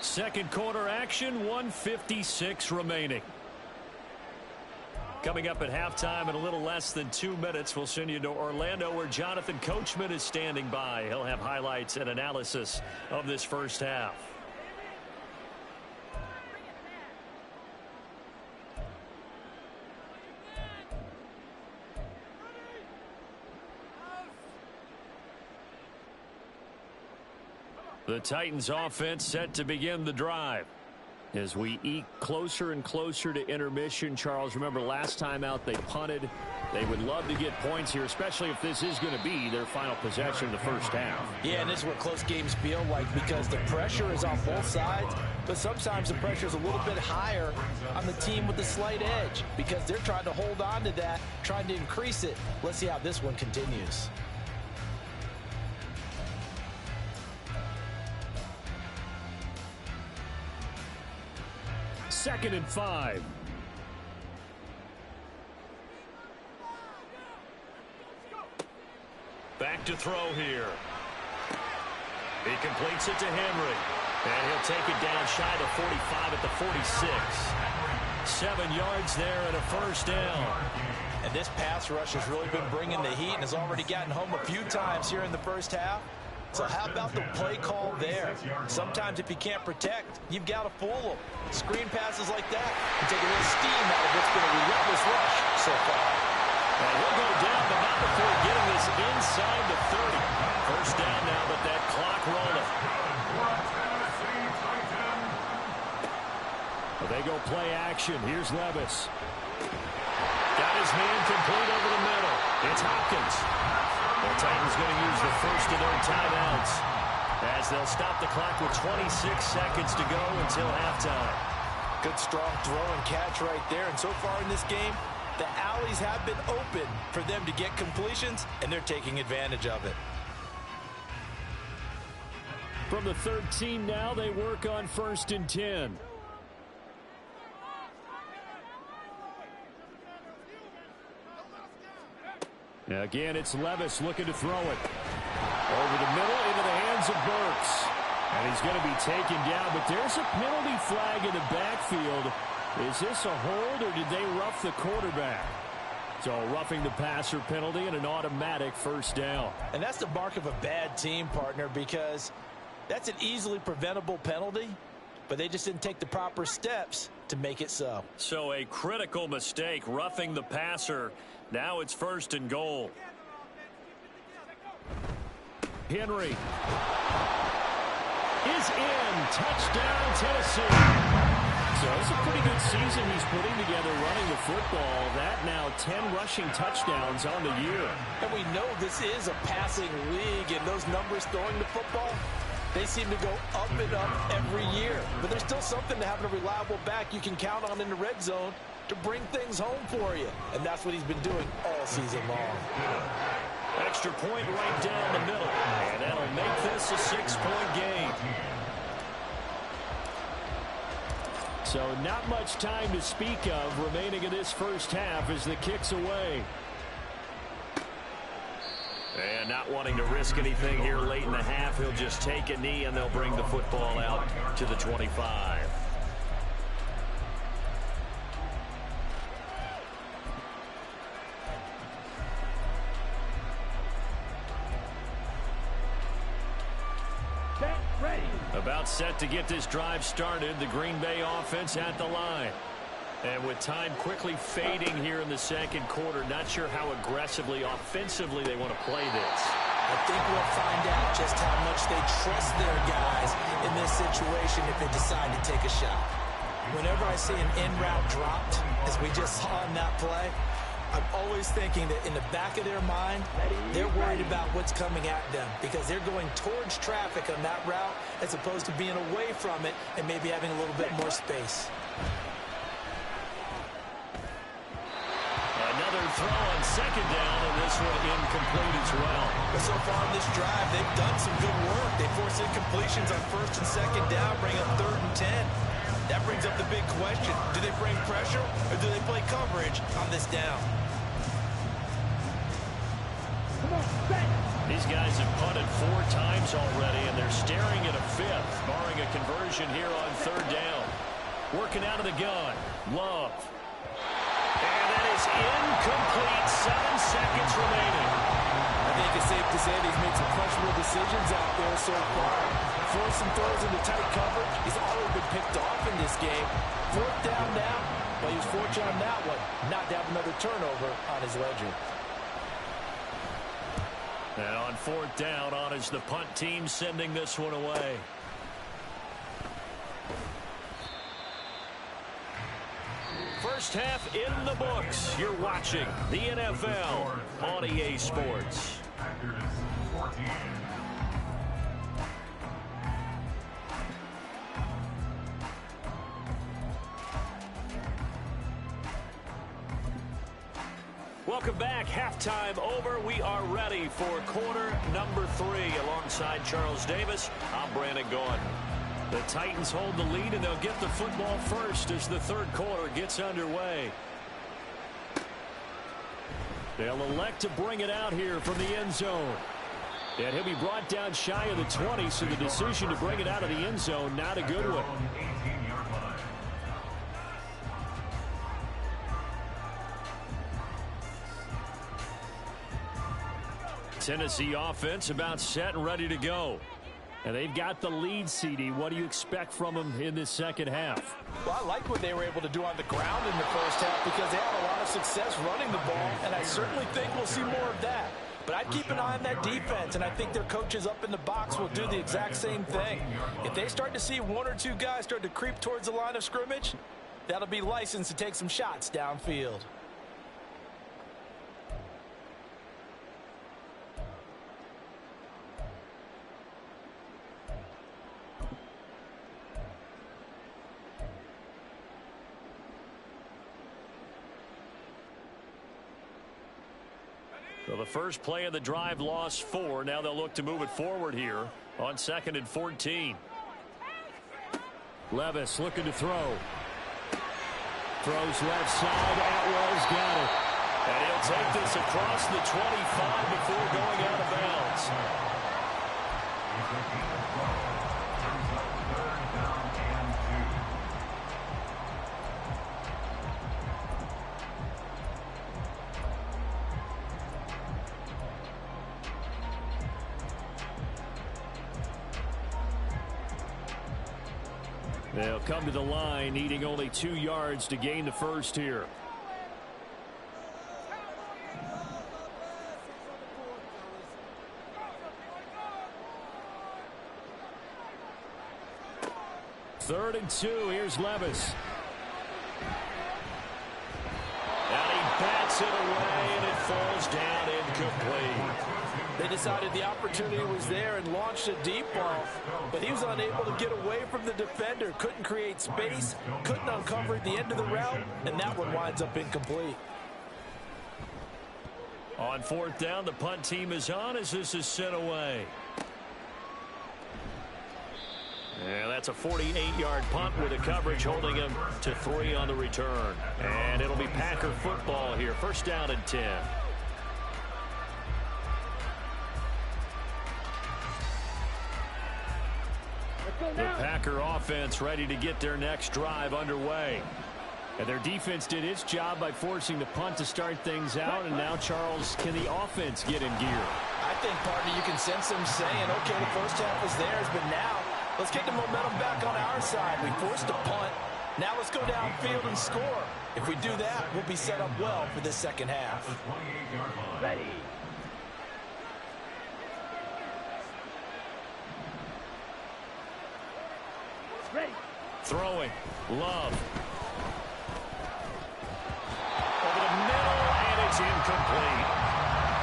Second quarter action, 1:56 remaining. Coming up at halftime in a little less than 2 minutes, we'll send you to Orlando where Jonathan Coachman is standing by. He'll have highlights and analysis of this first half. The Titans offense set to begin the drive. As we eke closer and closer to intermission, Charles, remember last time out they punted. They would love to get points here, especially if this is going to be their final possession of the first half. Yeah, and this is what close games feel like because the pressure is on both sides, but sometimes the pressure is a little bit higher on the team with the slight edge because they're trying to hold on to that, trying to increase it. Let's see how this one continues. Second and 5. Back to throw here. He completes it to Henry. And he'll take it down shy to 45 at the 46. 7 yards there and a first down. And this pass rush has really been bringing the heat and has already gotten home a few times here in the first half. So how about the play call there? Sometimes if you can't protect, you've got to fool them. Screen passes like that and take a little steam out of what's been a relentless rush so far. And we'll go down, but not before getting this inside the 30. First down now, but that clock rolling. Well, they go play action. Here's Levis. Got his man complete over the middle. It's Hopkins. The Titans going to use the first of their timeouts as they'll stop the clock with 26 seconds to go until halftime. Good strong throw and catch right there. And so far in this game, the alleys have been open for them to get completions, and they're taking advantage of it. From the 13 now, they work on 1st and 10. Now again, it's Levis looking to throw it. Over the middle into the hands of Burks. And he's going to be taken down, but there's a penalty flag in the backfield. Is this a hold, or did they rough the quarterback? So roughing the passer penalty and an automatic first down. And that's the mark of a bad team, partner, because that's an easily preventable penalty, but they just didn't take the proper steps to make it so. So a critical mistake, roughing the passer. Now it's 1st and goal. Henry is in. Touchdown, Tennessee. so. It's a pretty good season he's putting together running the football. That now 10 rushing touchdowns on the year. And we know this is a passing league, and those numbers throwing the football, they seem to go up and up every year. But there's still something to having a reliable back you can count on in the red zone to bring things home for you. And that's what he's been doing all season long. Extra point right down the middle. And that'll make this a 6-point game. So not much time to speak of remaining in this first half as the kick's away. And not wanting to risk anything here late in the half, he'll just take a knee and they'll bring the football out to the 25. About set to get this drive started. The Green Bay offense at the line. And with time quickly fading here in the second quarter, not sure how aggressively, offensively they want to play this. I think we'll find out just how much they trust their guys in this situation if they decide to take a shot. Whenever I see an in-route dropped, as we just saw in that play, I'm always thinking that in the back of their mind, they're worried about what's coming at them because they're going towards traffic on that route as opposed to being away from it and maybe having a little bit more space. Another throw on second down, and this one incomplete as well. But so far in this drive, they've done some good work. They force incompletions on first and second down, bring up 3rd and 10. That brings up the big question. Do they bring pressure or do they play coverage on this down? These guys have punted 4 times already, and they're staring at a 5th, barring a conversion here on 3rd down. Working out of the gun. Love. And that is incomplete. 7 seconds remaining. I think it's safe to say he's made some questionable decisions out there so far. Forcing throws into tight coverage. He's already been picked off in this game. 4th down now. But he was fortunate on that one not to have another turnover on his ledger. And on 4th down, on is the punt team sending this one away. First half in the books. You're watching the NFL on EA Sports. Welcome back. Halftime over. We are ready for quarter number 3. Alongside Charles Davis, I'm Brandon Gaudin. The Titans hold the lead, and they'll get the football first as the 3rd quarter gets underway. They'll elect to bring it out here from the end zone. And he'll be brought down shy of the 20, so the decision to bring it out of the end zone, not a good one. Tennessee offense about set and ready to go. And they've got the lead, CD. What do you expect from them in this second half? Well, I like what they were able to do on the ground in the first half because they had a lot of success running the ball, and I certainly think we'll see more of that. But I'd keep an eye on that defense, and I think their coaches up in the box will do the exact same thing. If they start to see 1 or 2 guys start to creep towards the line of scrimmage, that'll be licensed to take some shots downfield. So the first play of the drive lost 4. Now they'll look to move it forward here on 2nd and 14. Levis looking to throw. Throws left side. Atwell's got it. And he'll take this across the 25 before going out of bounds. They'll come to the line, needing only 2 yards to gain the first here. Third and 2. Here's Levis. falls down incomplete. They decided the opportunity was there and launched a deep ball, but he was unable to get away from the defender. Couldn't create space, couldn't uncover at the end of the route, and that one winds up incomplete. On fourth down, the punt team is on as this is sent away. And that's a 48-yard punt with a coverage holding him to 3 on the return. And it'll be Packer football here. First down and 10. The Packer offense ready to get their next drive underway. And their defense did its job by forcing the punt to start things out. And now, Charles, can the offense get in gear? I think, partner, you can sense them saying, okay, the first half was theirs, but now let's get the momentum back on our side. We forced a punt. Now let's go downfield and score. If we do that, we'll be set up well for this second half. Ready. Ready. Throwing. Love. Over the middle, and it's incomplete.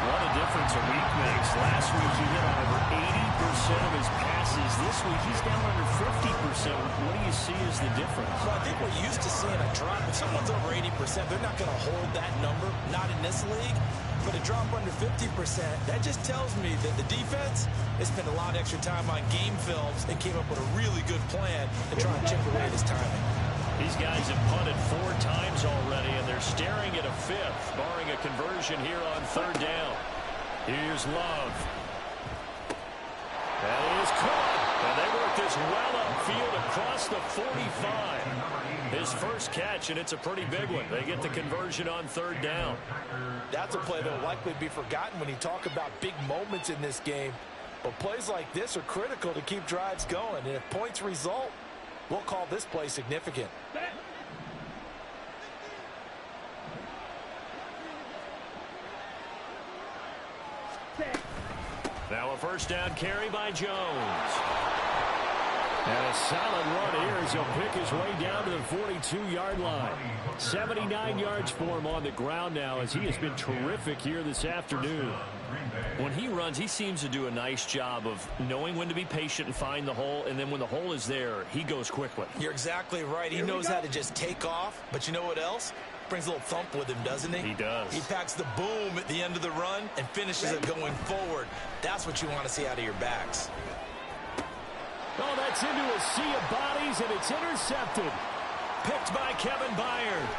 What a difference a week makes. Last week he hit on over 80% of his passes. This week he's down under 50%. What do you see as the difference? Well, I think we're used to seeing a drop. If someone's over 80%, they're not going to hold that number, not in this league. But a drop under 50%, that just tells me that the defense has spent a lot of extra time on game films and came up with a really good plan to try and chip away at his timing. These guys have punted 4 times already, and they're staring at a 5th, barring a conversion here on third down. Here's Love. That is caught, and they work this well upfield across the 45. His first catch, and it's a pretty big one. They get the conversion on third down. That's a play that will likely be forgotten when you talk about big moments in this game. But plays like this are critical to keep drives going, and if points result, we'll call this play significant. Now a first down carry by Jones. And a solid run here as he'll pick his way down to the 42-yard line. 79 yards for him on the ground now as he has been terrific here this afternoon. When he runs, he seems to do a nice job of knowing when to be patient and find the hole, and then when the hole is there, he goes quickly. You're exactly right. He knows how to just take off, but you know what else? Brings a little thump with him, doesn't he? He does. He packs the boom at the end of the run and finishes it going forward. That's what you want to see out of your backs. Oh, that's into a sea of bodies, and it's intercepted. Picked by Kevin Byard.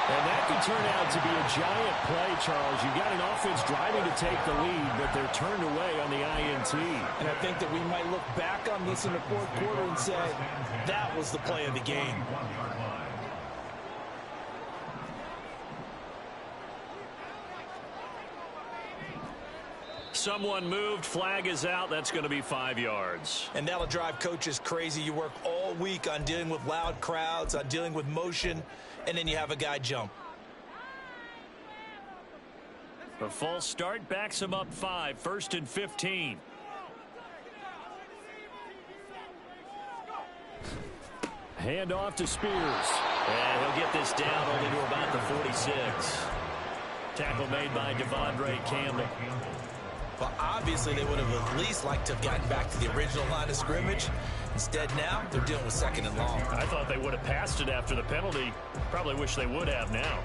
And that could turn out to be a giant play, Charles. You've got an offense driving to take the lead, but they're turned away on the INT. And I think that we might look back on this in the fourth quarter and say, that was the play of the game. Someone moved, flag is out. That's going to be 5 yards. And that'll drive coaches crazy. You work all week on dealing with loud crowds, on dealing with motion, and then you have a guy jump. The false start backs him up 5, 1st and 15. Hand off to Spears. And he'll get this down only to about the 46. Tackle made by Devondre Campbell. Well, obviously they would have at least liked to have gotten back to the original line of scrimmage. Instead now, they're dealing with 2nd and long. I thought they would have passed it after the penalty. Probably wish they would have now.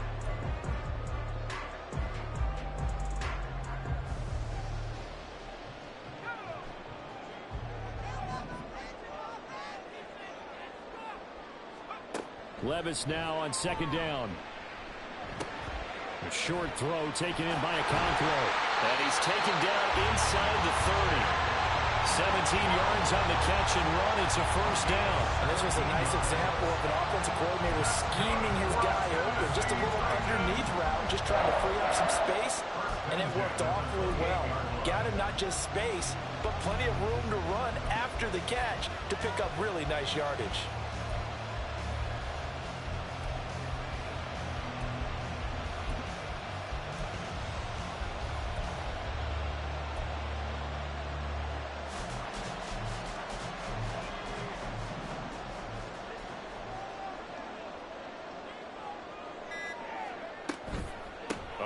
Levis now on 2nd down. A short throw taken in by Okonkwo. And he's taken down inside the 30. 17 yards on the catch and run. It's a first down. And this was a nice example of an offensive coordinator scheming his guy open. Just a little underneath route, just trying to free up some space. And it worked awfully well. Got him not just space, but plenty of room to run after the catch to pick up really nice yardage.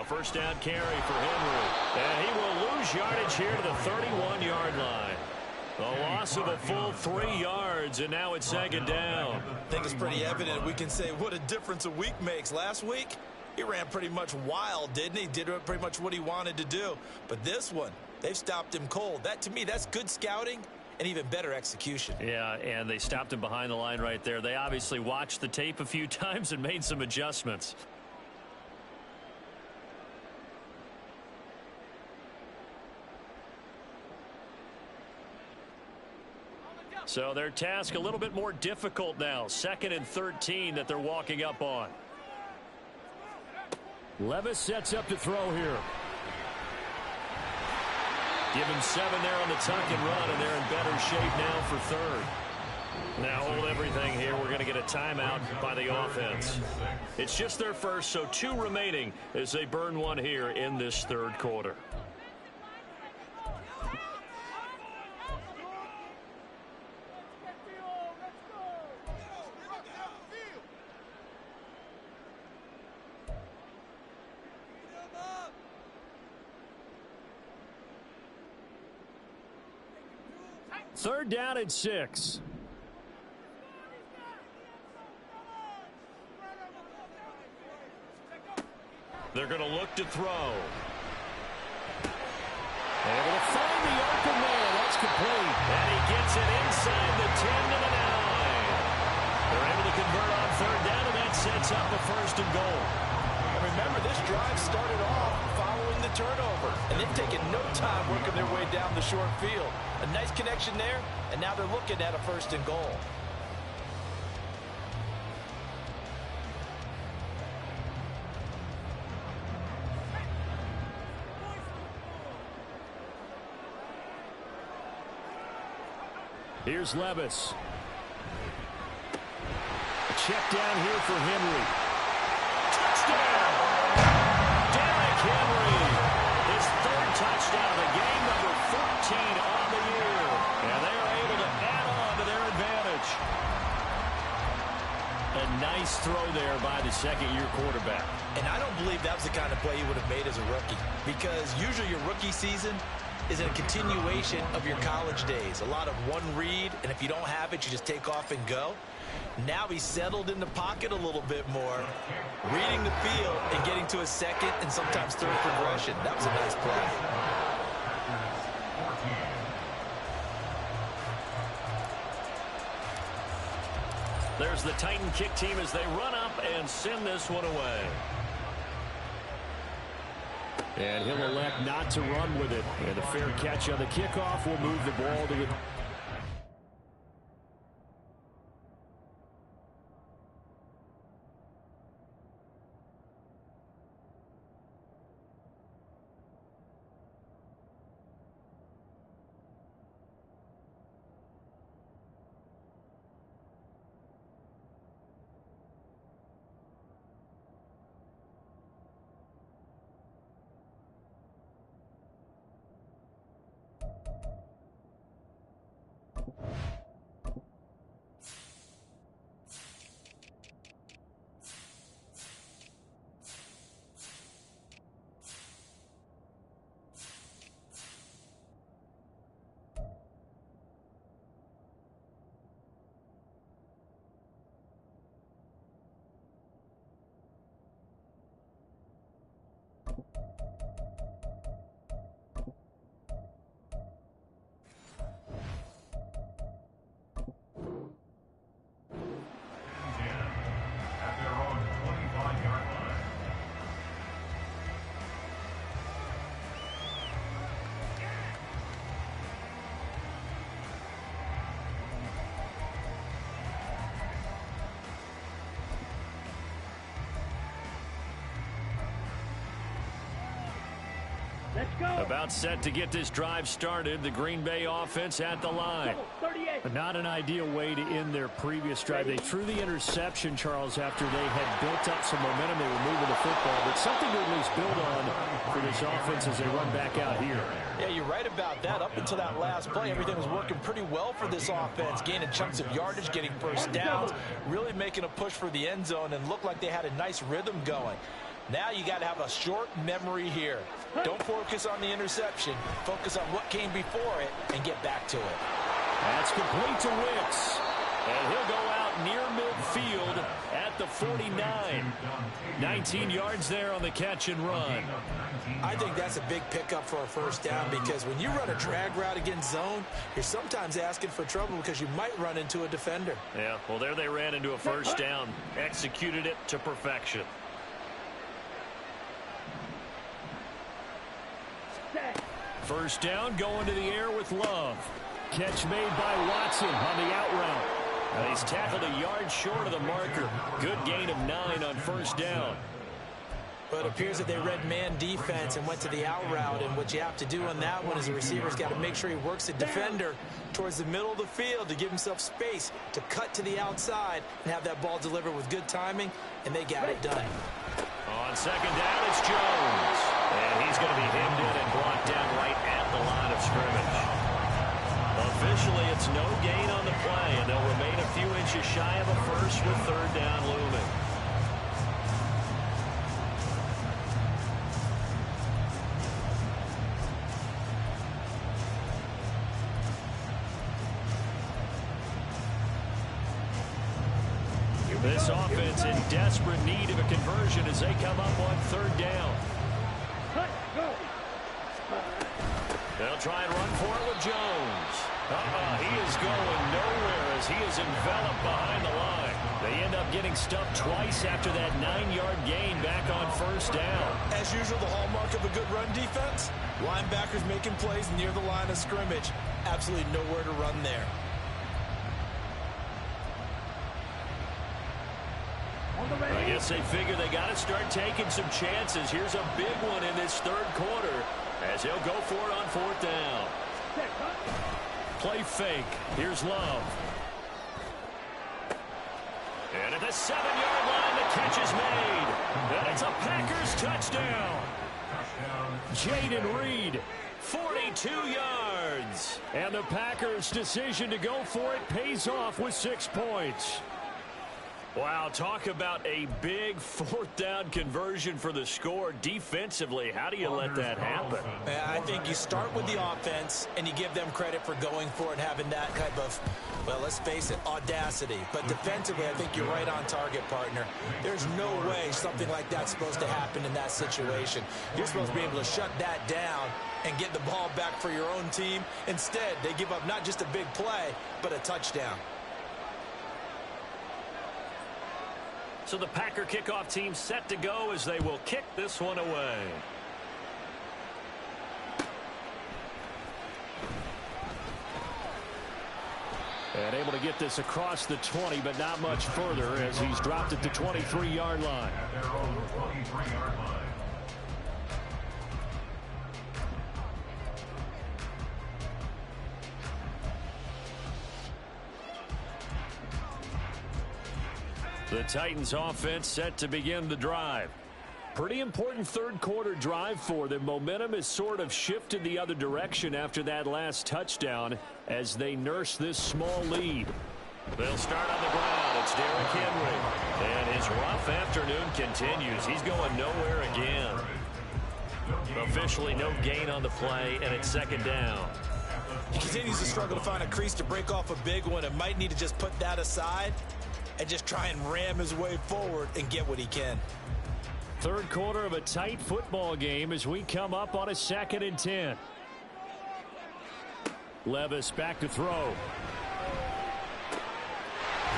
first down carry for Henry. And he will lose yardage here to the 31-yard line. A loss of a full 3 yards, and now it's second down. I think it's pretty evident. We can say what a difference a week makes. Last week, he ran pretty much wild, didn't he? Did pretty much what he wanted to do. But this one, they've stopped him cold. That, to me, that's good scouting and even better execution. Yeah, and they stopped him behind the line right there. They obviously watched the tape a few times and made some adjustments. So their task a little bit more difficult now. 2nd and 13 that they're walking up on. Levis sets up to throw here. Give him 7 there on the tuck and run, and they're in better shape now for 3rd. Now hold everything here. We're going to get a timeout by the offense. It's just their first, so 2 remaining as they burn 1 here in this 3rd quarter. Third down and 6. They're going to look to throw. Able to find the open man. That's complete. And he gets it inside the 10 to the 9. They're able to convert on 3rd down, and that sets up a 1st and goal. And remember, this drive started off following the turnover, and they've taken no time working their way down the short field. A nice connection there, and now they're looking at a 1st and goal. Here's Levis. Check down here for Henry. Touchdown! Derrick Henry. His 3rd touchdown of the game, number 14 on the year. And they are able to add on to their advantage. A nice throw there by the 2nd-year quarterback. And I don't believe that was the kind of play he would have made as a rookie, because usually your rookie season is a continuation of your college days. A lot of one read, and if you don't have it, you just take off and go. Now he's settled in the pocket a little bit more, reading the field and getting to a 2nd and sometimes 3rd progression. That was a nice play. There's the Titan kick team as they run up and send this one away. And he'll elect not to run with it. And a fair catch on the kickoff will move the ball to the... Let's go. About set to get this drive started. The Green Bay offense at the line. But not an ideal way to end their previous drive. They threw the interception, Charles, after they had built up some momentum. They were moving the football, but something to at least build on for this offense as they run back out here. Yeah, you're right about that. Up until that last play, everything was working pretty well for this offense, gaining chunks of yardage, getting first downs, really making a push for the end zone, and looked like they had a nice rhythm going. Now you got to have a short memory here. Don't focus on the interception. Focus on what came before it and get back to it. That's complete to Wicks. And he'll go out near midfield at the 49. 19 yards there on the catch and run. I think that's a big pickup for a first down, because when you run a drag route against zone, you're sometimes asking for trouble because you might run into a defender. Yeah, well, there they ran into a first down. Executed it to perfection. First down, going to the air with Love. Catch made by Watson on the out route. He's tackled a yard short of the marker. Good gain of 9 on first down. But it appears that they read man defense and went to the out route, and what you have to do on that one is the receiver's got to make sure he works the defender towards the middle of the field to give himself space to cut to the outside and have that ball delivered with good timing, and they got it done. On second down, it's Jones. And he's going to be hemmed in and brought down right at the line of scrimmage. Officially, it's no gain on the play, and they'll remain a few inches shy of a first with third down looming. This offense in desperate need of a conversion as they come up on third down. They'll try and run for it with Jones. He is going nowhere as he is enveloped behind the line. They end up getting stuffed twice after that 9-yard gain back on first down. As usual, the hallmark of a good run defense, linebackers making plays near the line of scrimmage. Absolutely nowhere to run there. I guess they figure they got to start taking some chances. Here's a big one in this third quarter as he'll go for it on fourth down. Play fake. Here's Love. And at the 7-yard line, the catch is made. And it's a Packers touchdown. Jaden Reed, 42 yards. And the Packers' decision to go for it pays off with 6 points. Wow, talk about a big fourth down conversion for the score. Defensively, how do you let that happen? I think you start with the offense and you give them credit for going for it, having that type of, well, let's face it, audacity. But defensively, I think you're right on target, partner. There's no way something like that's supposed to happen in that situation. You're supposed to be able to shut that down and get the ball back for your own team. Instead, they give up not just a big play, but a touchdown. So the Packer kickoff team set to go as they will kick this one away. And able to get this across the 20, but not much further as he's dropped at the 23-yard line. At their own 23-yard line. The Titans offense set to begin the drive. Pretty important third quarter drive for them. Momentum has sort of shifted the other direction after that last touchdown as they nurse this small lead. They'll start on the ground. It's Derrick Henry. And his rough afternoon continues. He's going nowhere again. Officially no gain on the play, and it's second down. He continues to struggle to find a crease to break off a big one and might need to just put that aside and just try and ram his way forward and get what he can. Third quarter of a tight football game as we come up on a 2nd and 10. Levis back to throw.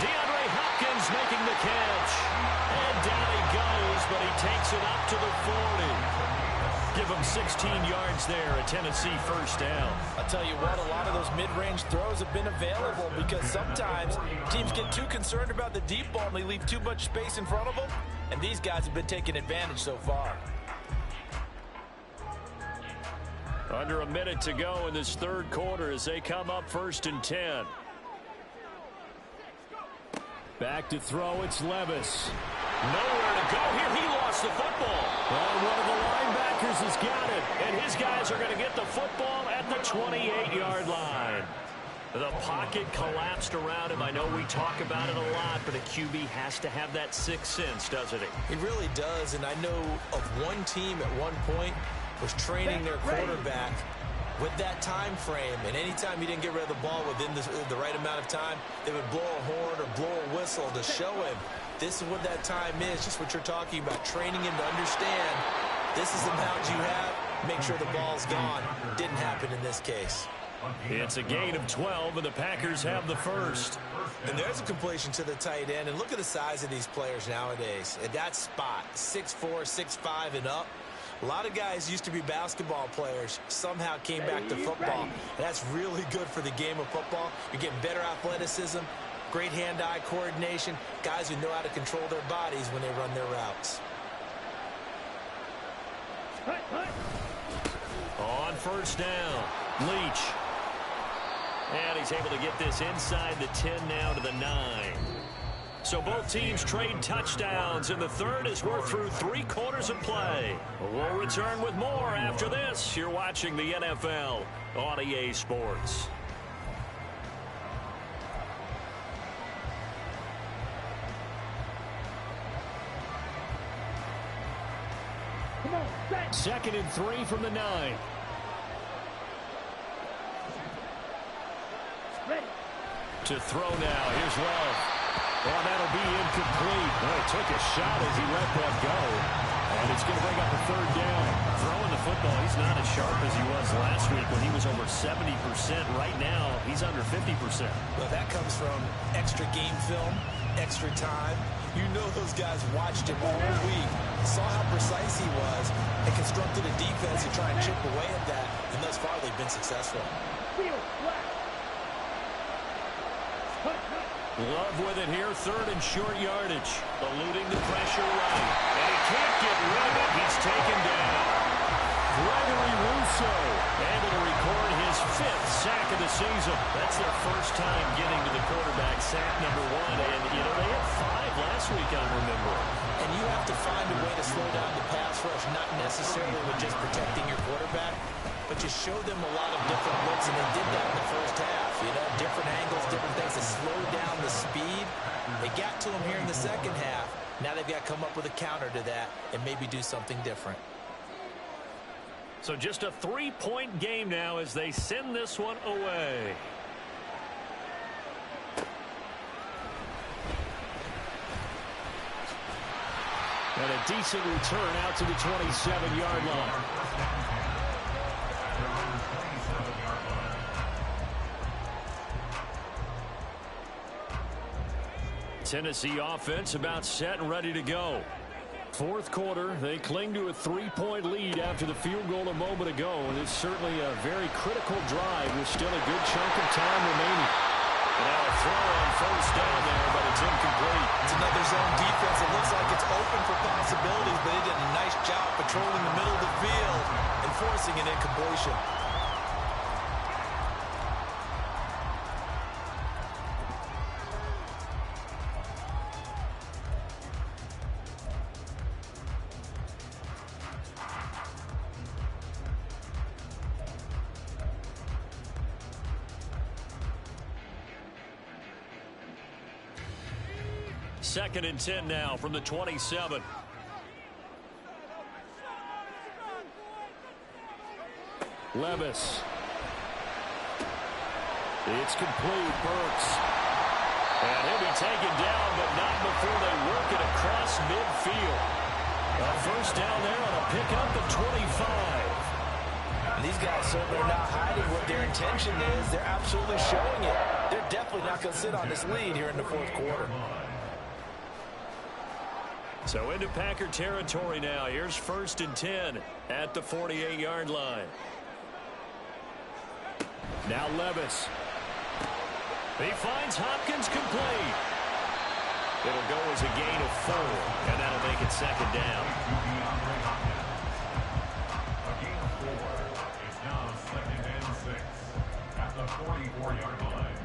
DeAndre Hopkins making the catch. And down he goes, but he takes it up to the 40. Give him 16 yards there, a Tennessee first down. I'll tell you what, a lot of those mid-range throws have been available because sometimes teams get too concerned about the deep ball and they leave too much space in front of them, and these guys have been taking advantage so far. Under a minute to go in this third quarter as they come up 1st and 10. Back to throw, it's Levis. Nowhere to go here. He lost the football. And one of the linebackers has got it. And his guys are going to get the football at the 28-yard line. The pocket collapsed around him. I know we talk about it a lot, but a QB has to have that sixth sense, doesn't he? He really does, and I know of one team at one point was training their quarterback with that time frame, and anytime he didn't get rid of the ball within the right amount of time, they would blow a horn or blow a whistle to show him this is what that time is, just what you're talking about, training him to understand this is the amount you have, make sure the ball's gone. Didn't happen in this case. It's a gain of 12, and the Packers have the first. And there's a completion to the tight end, and look at the size of these players nowadays. At that spot, 6'4", 6'5", and up. A lot of guys used to be basketball players, somehow came back to football. And that's really good for the game of football. You're getting better athleticism, great hand-eye coordination, guys who know how to control their bodies when they run their routes. On first down, Leach. And he's able to get this inside the 10 now to the 9. So both teams trade touchdowns, and the third as we're through 3 quarters of play. We'll return with more after this. You're watching the NFL on EA Sports. Come on, set. 2nd and 3 from the 9. Ready. To throw now. Here's Love. Oh, that'll be incomplete. Oh, took a shot as he let that go. And it's going to bring up a 3rd down. Throwing the football, he's not as sharp as he was last week when he was over 70%. Right now, he's under 50%. Well, that comes from extra game film, extra time. You know those guys watched him all week, saw how precise he was, and constructed a defense to try and chip away at that. And thus far, they've been successful. Field flat. Love with it here, 3rd and short yardage. Eluding the pressure right. And he can't get rid of it. He's taken down. Gregory Rousseau able to record his 5th sack of the season. That's their first time getting to the quarterback, sack number 1. And, you know, they had 5 last week, I'm remembering. And you have to find a way to slow down the pass rush, not necessarily with just protecting your quarterback, but you show them a lot of different looks, and they did that in the first half. You know, different angles, different things to slow down the speed. They got to him here in the second half. Now they've got to come up with a counter to that and maybe do something different. So just a 3-point game now as they send this one away. And a decent return out to the 27-yard line. Tennessee offense about set and ready to go. 4th quarter, they cling to a 3-point lead after the field goal a moment ago. And it's certainly a very critical drive with still a good chunk of time remaining. And now a throw on first down there, but it's incomplete. It's another zone defense. It looks like it's open for possibilities, but they did a nice job patrolling the middle of the field and forcing an incompletion. Second and 10 now from the 27. Levis. It's complete. Burks. And he'll be taken down, but not before they work it across midfield. A first down there on a pickup of 25. And these guys certainly are not hiding what their intention is. They're absolutely showing it. They're definitely not going to sit on this lead here in the 4th quarter. So into Packer territory now. Here's 1st and 10 at the 48-yard line. Now Levis. He finds Hopkins complete. It'll go as a gain of 4, and that'll make it 2nd down. A gain of 4. It's now 2nd and 6 at the 44-yard line.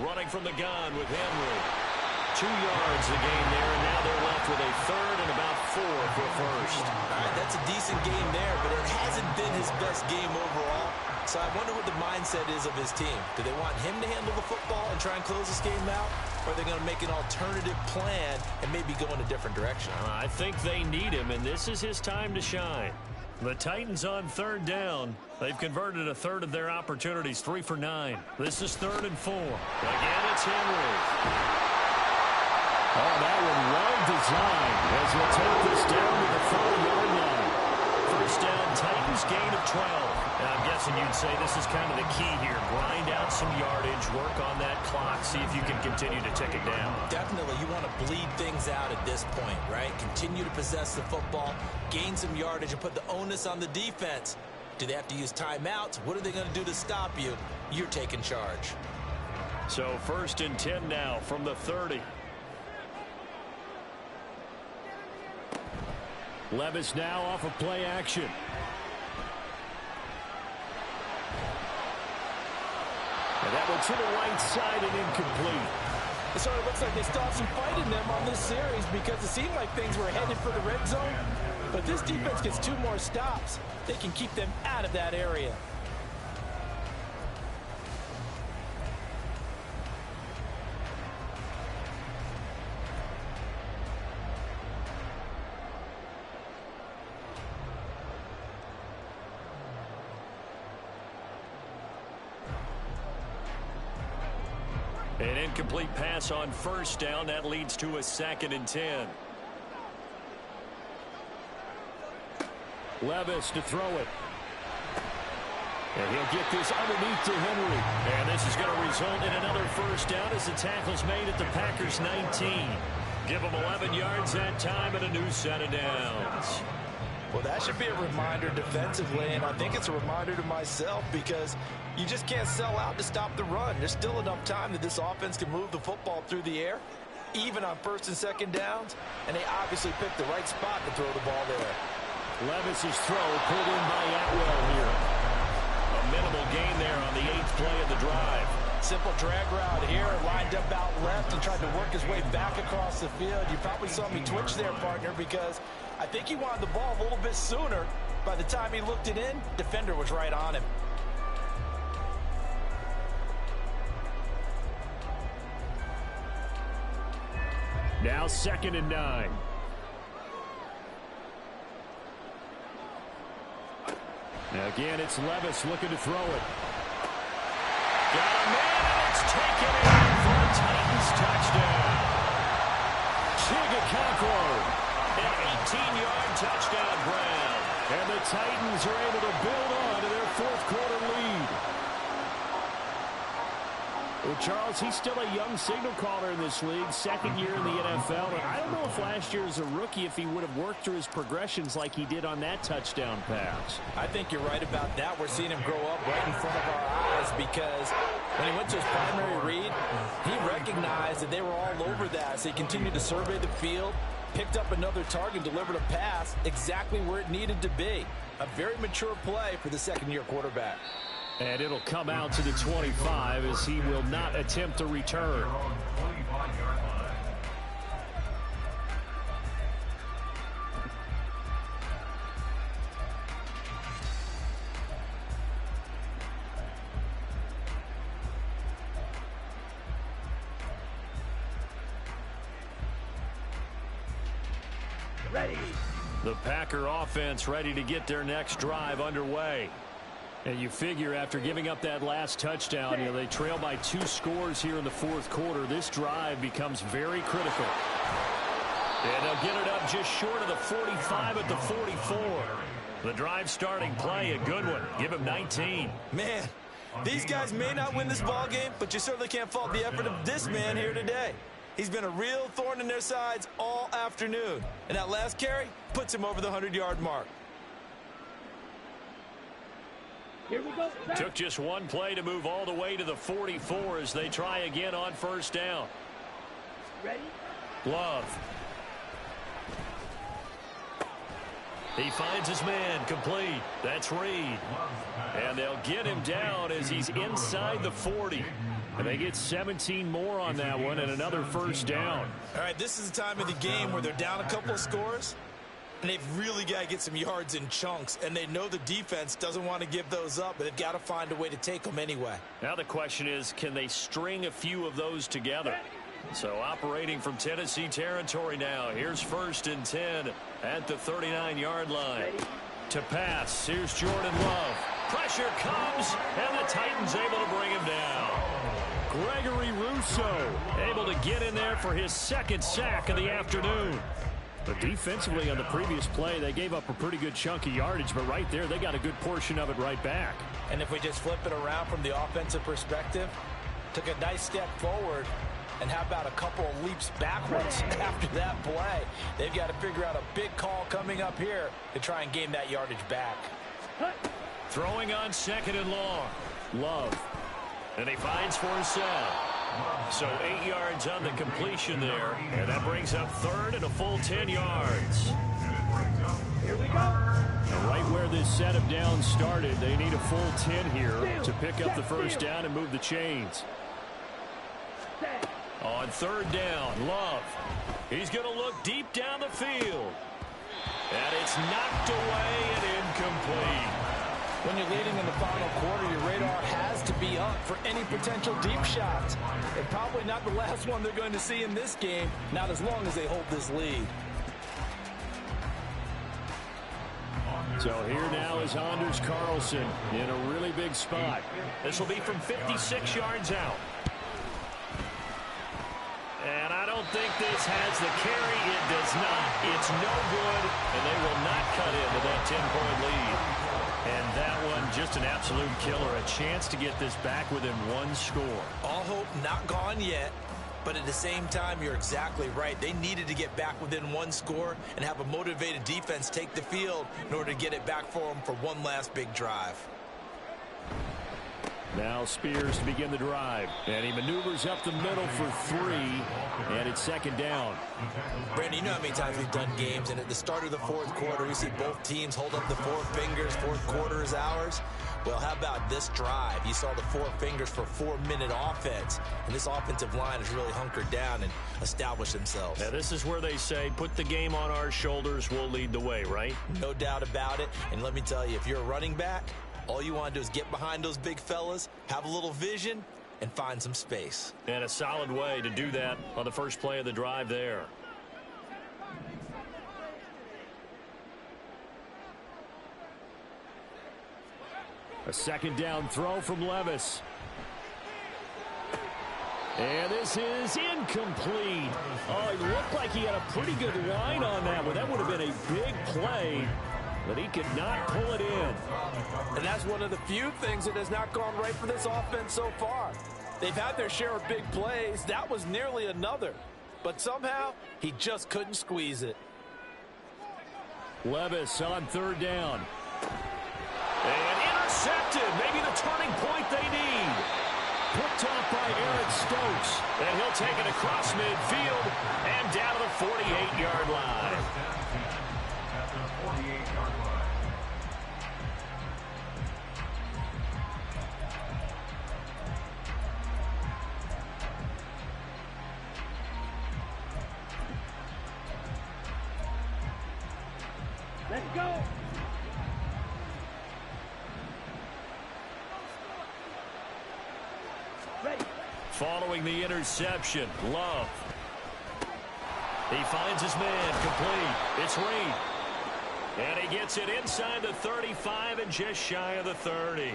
running from the gun with Henry. 2 yards the gain there, and now they're left with a third and about 4 for a first. All right, that's a decent game there, but it hasn't been his best game overall. So I wonder what the mindset is of his team. Do they want him to handle the football and try and close this game out? Or are they going to make an alternative plan and maybe go in a different direction? I think they need him, and this is his time to shine. The Titans on third down. They've converted a third of their opportunities, 3 for 9. This is 3rd and 4. Again, it's Henry. Oh, that one well designed as he'll take this down to the 40-yard line. First down, Titans gain of 12. And I'm guessing you'd say this is kind of the key here. Grind out some yardage, work on that clock, see if you can continue to tick it down. Definitely, you want to bleed things out at this point, right? Continue to possess the football, gain some yardage, and put the onus on the defense. Do they have to use timeouts? What are they going to do to stop you? You're taking charge. So 1st and 10 now from the 30. Levis now off of play action. And that one to the right side and incomplete. So it looks like they still have some fight in them on this series because it seemed like things were headed for the red zone. But this defense gets 2 more stops. They can keep them out of that area. An incomplete pass on first down. That leads to a 2nd and 10. Levis to throw it. And he'll get this underneath to Henry. And this is going to result in another first down as the tackle's made at the Packers' 19. Give them 11 yards that time and a new set of downs. Well, that should be a reminder defensively, and I think it's a reminder to myself because you just can't sell out to stop the run. There's still enough time that this offense can move the football through the air, even on 1st and 2nd downs, and they obviously picked the right spot to throw the ball there. Levis's throw pulled in by Atwell here. A minimal gain there on the 8th play of the drive. Simple drag route here, lined up out left and tried to work his way back across the field. You probably saw me twitch there, partner, because I think he wanted the ball a little bit sooner. By the time he looked it in, defender was right on him. Now 2nd and 9. Now again, it's Levis looking to throw it. Got a man, and it's taken in for a Titans touchdown. Chigakakro, an 18-yard touchdown grab. And the Titans are able to build on to their 4th quarter lead. Well, Charles, he's still a young signal caller in this league, 2nd year in the NFL. And I don't know if last year as a rookie, if he would have worked through his progressions like he did on that touchdown pass. I think you're right about that. We're seeing him grow up right in front of our eyes because when he went to his primary read, he recognized that they were all over that. So he continued to survey the field, picked up another target, delivered a pass exactly where it needed to be. A very mature play for the 2nd-year quarterback. And it'll come out to the 25 as he will not attempt a return. Ready. The Packer offense ready to get their next drive underway. And you figure after giving up that last touchdown, they trail by 2 scores here in the 4th quarter. This drive becomes very critical. And they'll get it up just short of the 45 at the 44. The drive starting play, a good one. Give him 19. Man, these guys may not win this ball game, but you certainly can't fault the effort of this man here today. He's been a real thorn in their sides all afternoon. And that last carry puts him over the 100-yard mark. Here we go. Took just one play to move all the way to the 44 as they try again on 1st down. Ready? Love. He finds his man complete. That's Reed. And they'll get him down as he's inside the 40. And they get 17 more on that one and another first down. All right, this is the time of the game where they're down a couple of scores, and they've really got to get some yards in chunks. And they know the defense doesn't want to give those up, but they've got to find a way to take them anyway. Now the question is, can they string a few of those together? So operating from Tennessee territory now. Here's 1st and 10 at the 39-yard line. To pass, here's Jordan Love. Pressure comes, and the Titans able to bring him down. Gregory Rousseau able to get in there for his 2nd sack of the afternoon. But defensively on the previous play, they gave up a pretty good chunk of yardage, but right there, they got a good portion of it right back. And if we just flip it around from the offensive perspective, took a nice step forward, and how about a couple of leaps backwards after that play? They've got to figure out a big call coming up here to try and gain that yardage back. Throwing on 2nd and long. Love. And he finds for himself. So 8 yards on the completion there. And that brings up 3rd and a full 10 yards. Here we go. Now right where this set of downs started, they need a full 10 here to pick up the first down and move the chains. On 3rd down, Love. He's going to look deep down the field. And it's knocked away and incomplete. When you're leading in the final quarter, your radar has to be up for any potential deep shots. And probably not the last one they're going to see in this game, not as long as they hold this lead. So here now is Anders Carlson in a really big spot. This will be from 56 yards out. And I don't think this has the carry. It does not. It's no good, and they will not cut into that 10-point lead. And that one, just an absolute killer. A chance to get this back within 1 score. All hope not gone yet, but at the same time, you're exactly right. They needed to get back within 1 score and have a motivated defense take the field in order to get it back for them for one last big drive. Now Spears to begin the drive. And he maneuvers up the middle for 3. And it's 2nd down. Brandon, you know how many times we've done games, and at the start of the 4th quarter, we see both teams hold up the 4 fingers. 4th quarter is ours. Well, how about this drive? You saw the 4 fingers for 4-minute offense. And this offensive line has really hunkered down and established themselves. Now, this is where they say, put the game on our shoulders, we'll lead the way, right? No doubt about it. And let me tell you, if you're a running back, all you want to do is get behind those big fellas, have a little vision, and find some space. And a solid way to do that on the first play of the drive there. A 2nd down throw from Levis. And this is incomplete. Oh, it looked like he had a pretty good line on that one. That would have been a big play, but he could not pull it in. And that's one of the few things that has not gone right for this offense so far. They've had their share of big plays. That was nearly another. But somehow, he just couldn't squeeze it. Levis on 3rd down. And intercepted. Maybe the turning point they need. Picked off by Eric Stokes. And he'll take it across midfield and down to the 48-yard line. At the 48-yard line. Let's go. Ready. Following the interception, Love. He finds his man complete. It's Reed. And he gets it inside the 35 and just shy of the 30.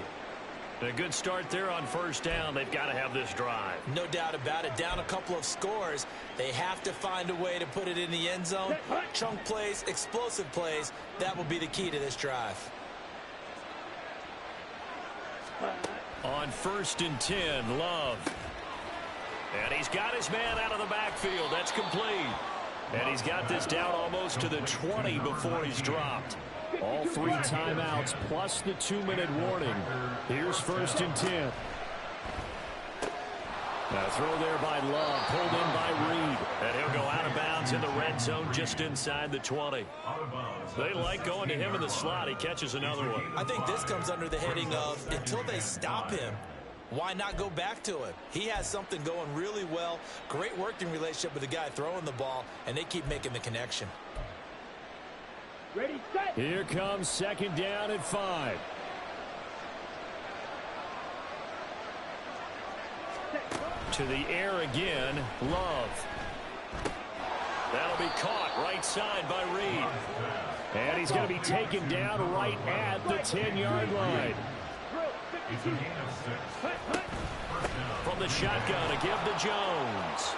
A good start there on 1st down. They've got to have this drive. No doubt about it. Down a couple of scores. They have to find a way to put it in the end zone. Chunk plays, explosive plays. That will be the key to this drive. On 1st and 10, Love. And he's got his man out of the backfield. That's complete. And he's got this down almost to the 20 before he's dropped. All 3 timeouts plus the 2-minute warning. Here's 1st and 10. Throw there by Love, pulled in by Reed. And he'll go out of bounds in the red zone just inside the 20. They like going to him in the slot. He catches another one. I think this comes under the heading of until they stop him, why not go back to him? He has something going really well. Great working relationship with the guy throwing the ball, and they keep making the connection. Ready, set. Here comes second down at 5. To the air again, Love. That'll be caught right side by Reed. And he's going to be taken down right at the 10-yard line. From the shotgun, a give to Jones.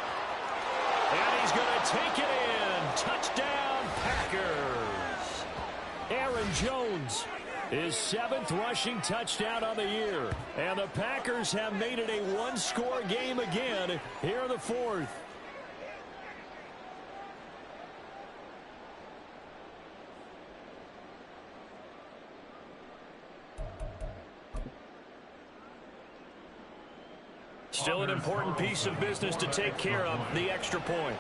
And he's going to take it in. Touchdown, Packers. Aaron Jones, his 7th rushing touchdown on the year. And the Packers have made it a one-score game again here in the 4th. Still an important piece of business to take care of, the extra point.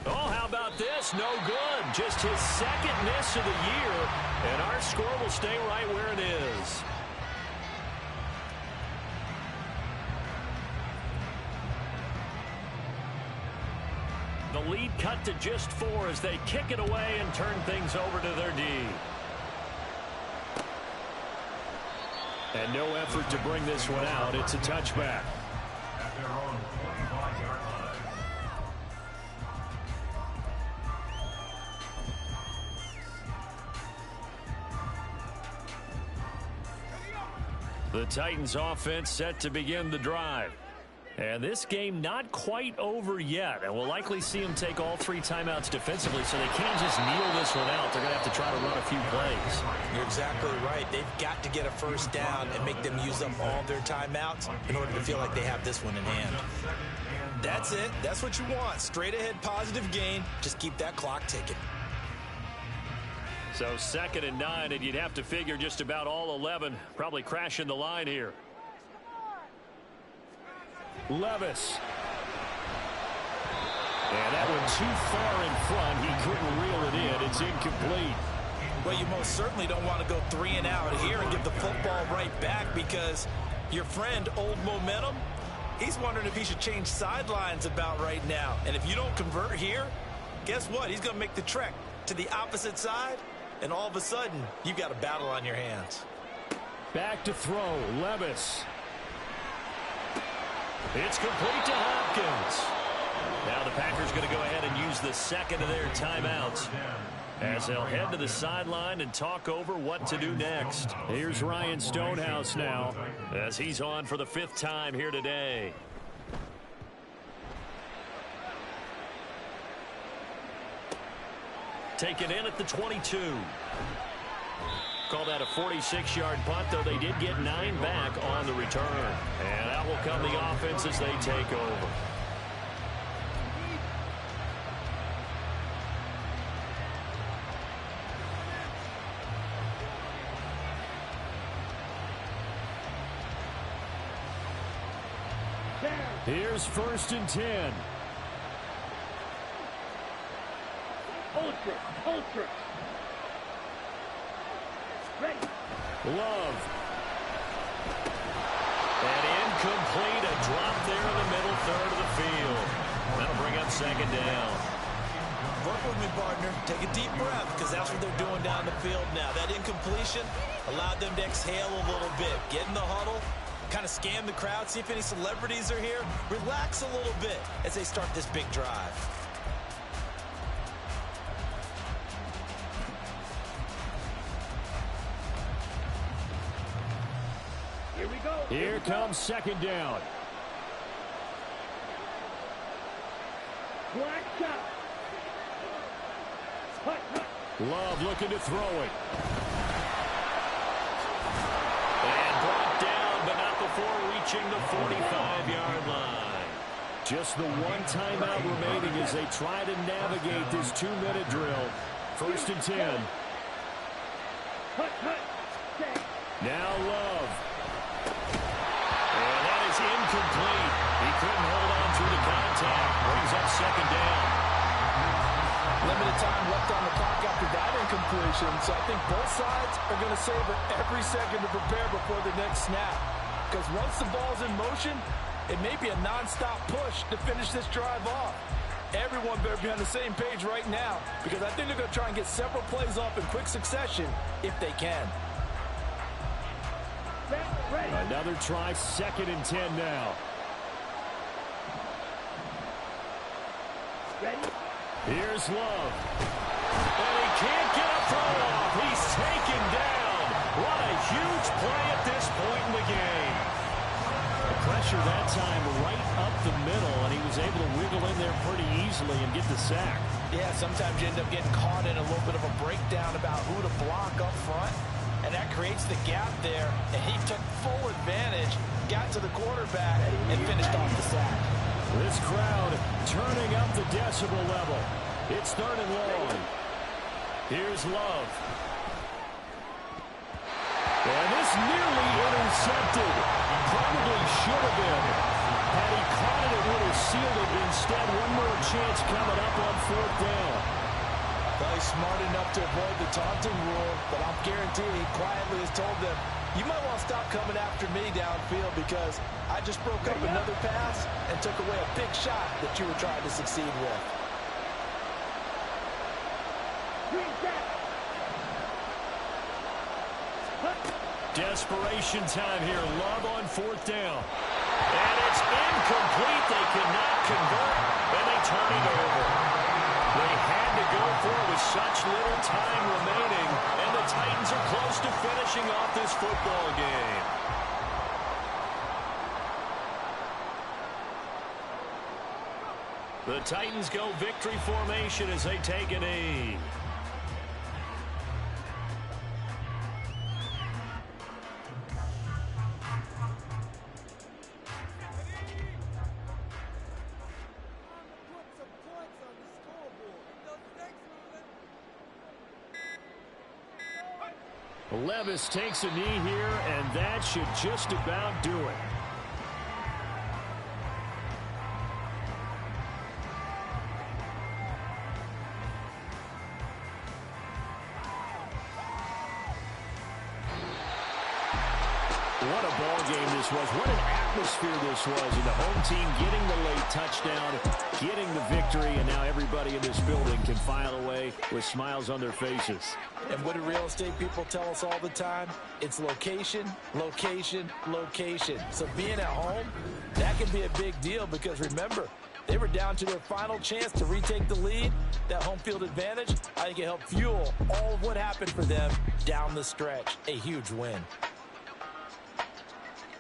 Oh, how about this? No good. Just his 2nd miss of the year, and our score will stay right where it is. The lead cut to just 4 as they kick it away and turn things over to their D. And no effort to bring this one out. It's a touchback. At their own 25-yard line. The Titans offense set to begin the drive. And this game not quite over yet. And we'll likely see them take all 3 timeouts defensively, so they can't just kneel this one out. They're going to have to try to run a few plays. You're exactly right. They've got to get a first down and make them use up all their timeouts in order to feel like they have this one in hand. That's it. That's what you want. Straight ahead positive gain. Just keep that clock ticking. So 2nd and 9, and you'd have to figure just about all 11 probably crashing the line here. Levis. And that one too far in front. He couldn't reel it in. It's incomplete. Well, you most certainly don't want to go 3 and out here and give the football right back, because your friend, Old Momentum, he's wondering if he should change sidelines about right now. And if you don't convert here, guess what? He's going to make the trek to the opposite side, and all of a sudden, you've got a battle on your hands. Back to throw. Levis. It's complete to Hopkins. Now the Packers going to go ahead and use the 2nd of their timeouts as they'll head to the sideline and talk over what to do next. Here's Ryan Stonehouse now as he's on for the 5th time here today. Taken in at the 22. Call that a 46-yard punt, though they did get 9 back on the return. And out will come the offense as they take over. Here's 1st and 10. Ultra. Ready. Love. And incomplete. A drop there in the middle 3rd of the field. That'll bring up 2nd down. Work with me, partner. Take a deep breath, because that's what they're doing down the field now. That incompletion allowed them to exhale a little bit. Get in the huddle, kind of scan the crowd, see if any celebrities are here. Relax a little bit as they start this big drive. Here comes 2nd down. Black shot. Love looking to throw it. And brought down, but not before reaching the 45-yard line. Just the 1 timeout remaining as they try to navigate this 2-minute drill. 1st and 10. Now Love. taken down. Limited time left on the clock after that incompletion, so I think both sides are going to savor every second to prepare before the next snap. Because once the ball's in motion, it may be a non-stop push to finish this drive off. Everyone better be on the same page right now, because I think they're going to try and get several plays off in quick succession if they can. Another try, 2nd and 10 now. Here's Love. And he can't get a throw off. He's taken down. What a huge play at this point in the game. The pressure that time right up the middle, and he was able to wiggle in there pretty easily and get the sack. Yeah, sometimes you end up getting caught in a little bit of a breakdown about who to block up front, and that creates the gap there, and he took full advantage, got to the quarterback, and finished off the sack. This crowd turning up the decibel level. It's 3rd and long. Here's Love. And this nearly intercepted. Probably should have been. Had he caught it, it would have sealed it. Instead, one more chance coming up on 4th down. Well, he's smart enough to avoid the taunting rule, but I'm guaranteeing he quietly has told them, you might want to stop coming after me downfield because I just broke up another pass and took away a big shot that you were trying to succeed with. Desperation time here. Love on 4th down. And it's incomplete. They could not convert, and they turn it over. They had to go for it with such little time remaining, and the Titans are close to finishing off this football game. The Titans go victory formation as they take a knee. Levis takes a knee here, and that should just about do it. What a ball game this was. What an atmosphere this was. And the home team getting the late touchdown, getting the victory, and now everybody in this building can file away with smiles on their faces. And what do real estate people tell us all the time? It's location, location, location. So being at home, that can be a big deal because remember, they were down to their final chance to retake the lead. That home field advantage, I think it helped fuel all of what happened for them down the stretch. A huge win.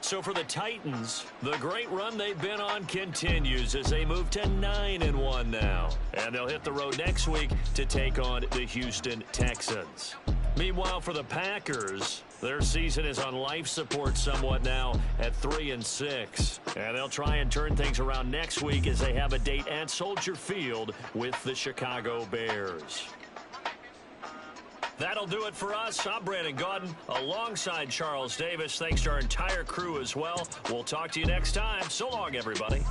So for the Titans, the great run they've been on continues as they move to 9-1 now. And they'll hit the road next week to take on the Houston Texans. Meanwhile, for the Packers, their season is on life support somewhat now at 3-6. And they'll try and turn things around next week as they have a date at Soldier Field with the Chicago Bears. That'll do it for us. I'm Brandon Gaudin alongside Charles Davis. Thanks to our entire crew as well. We'll talk to you next time. So long, everybody.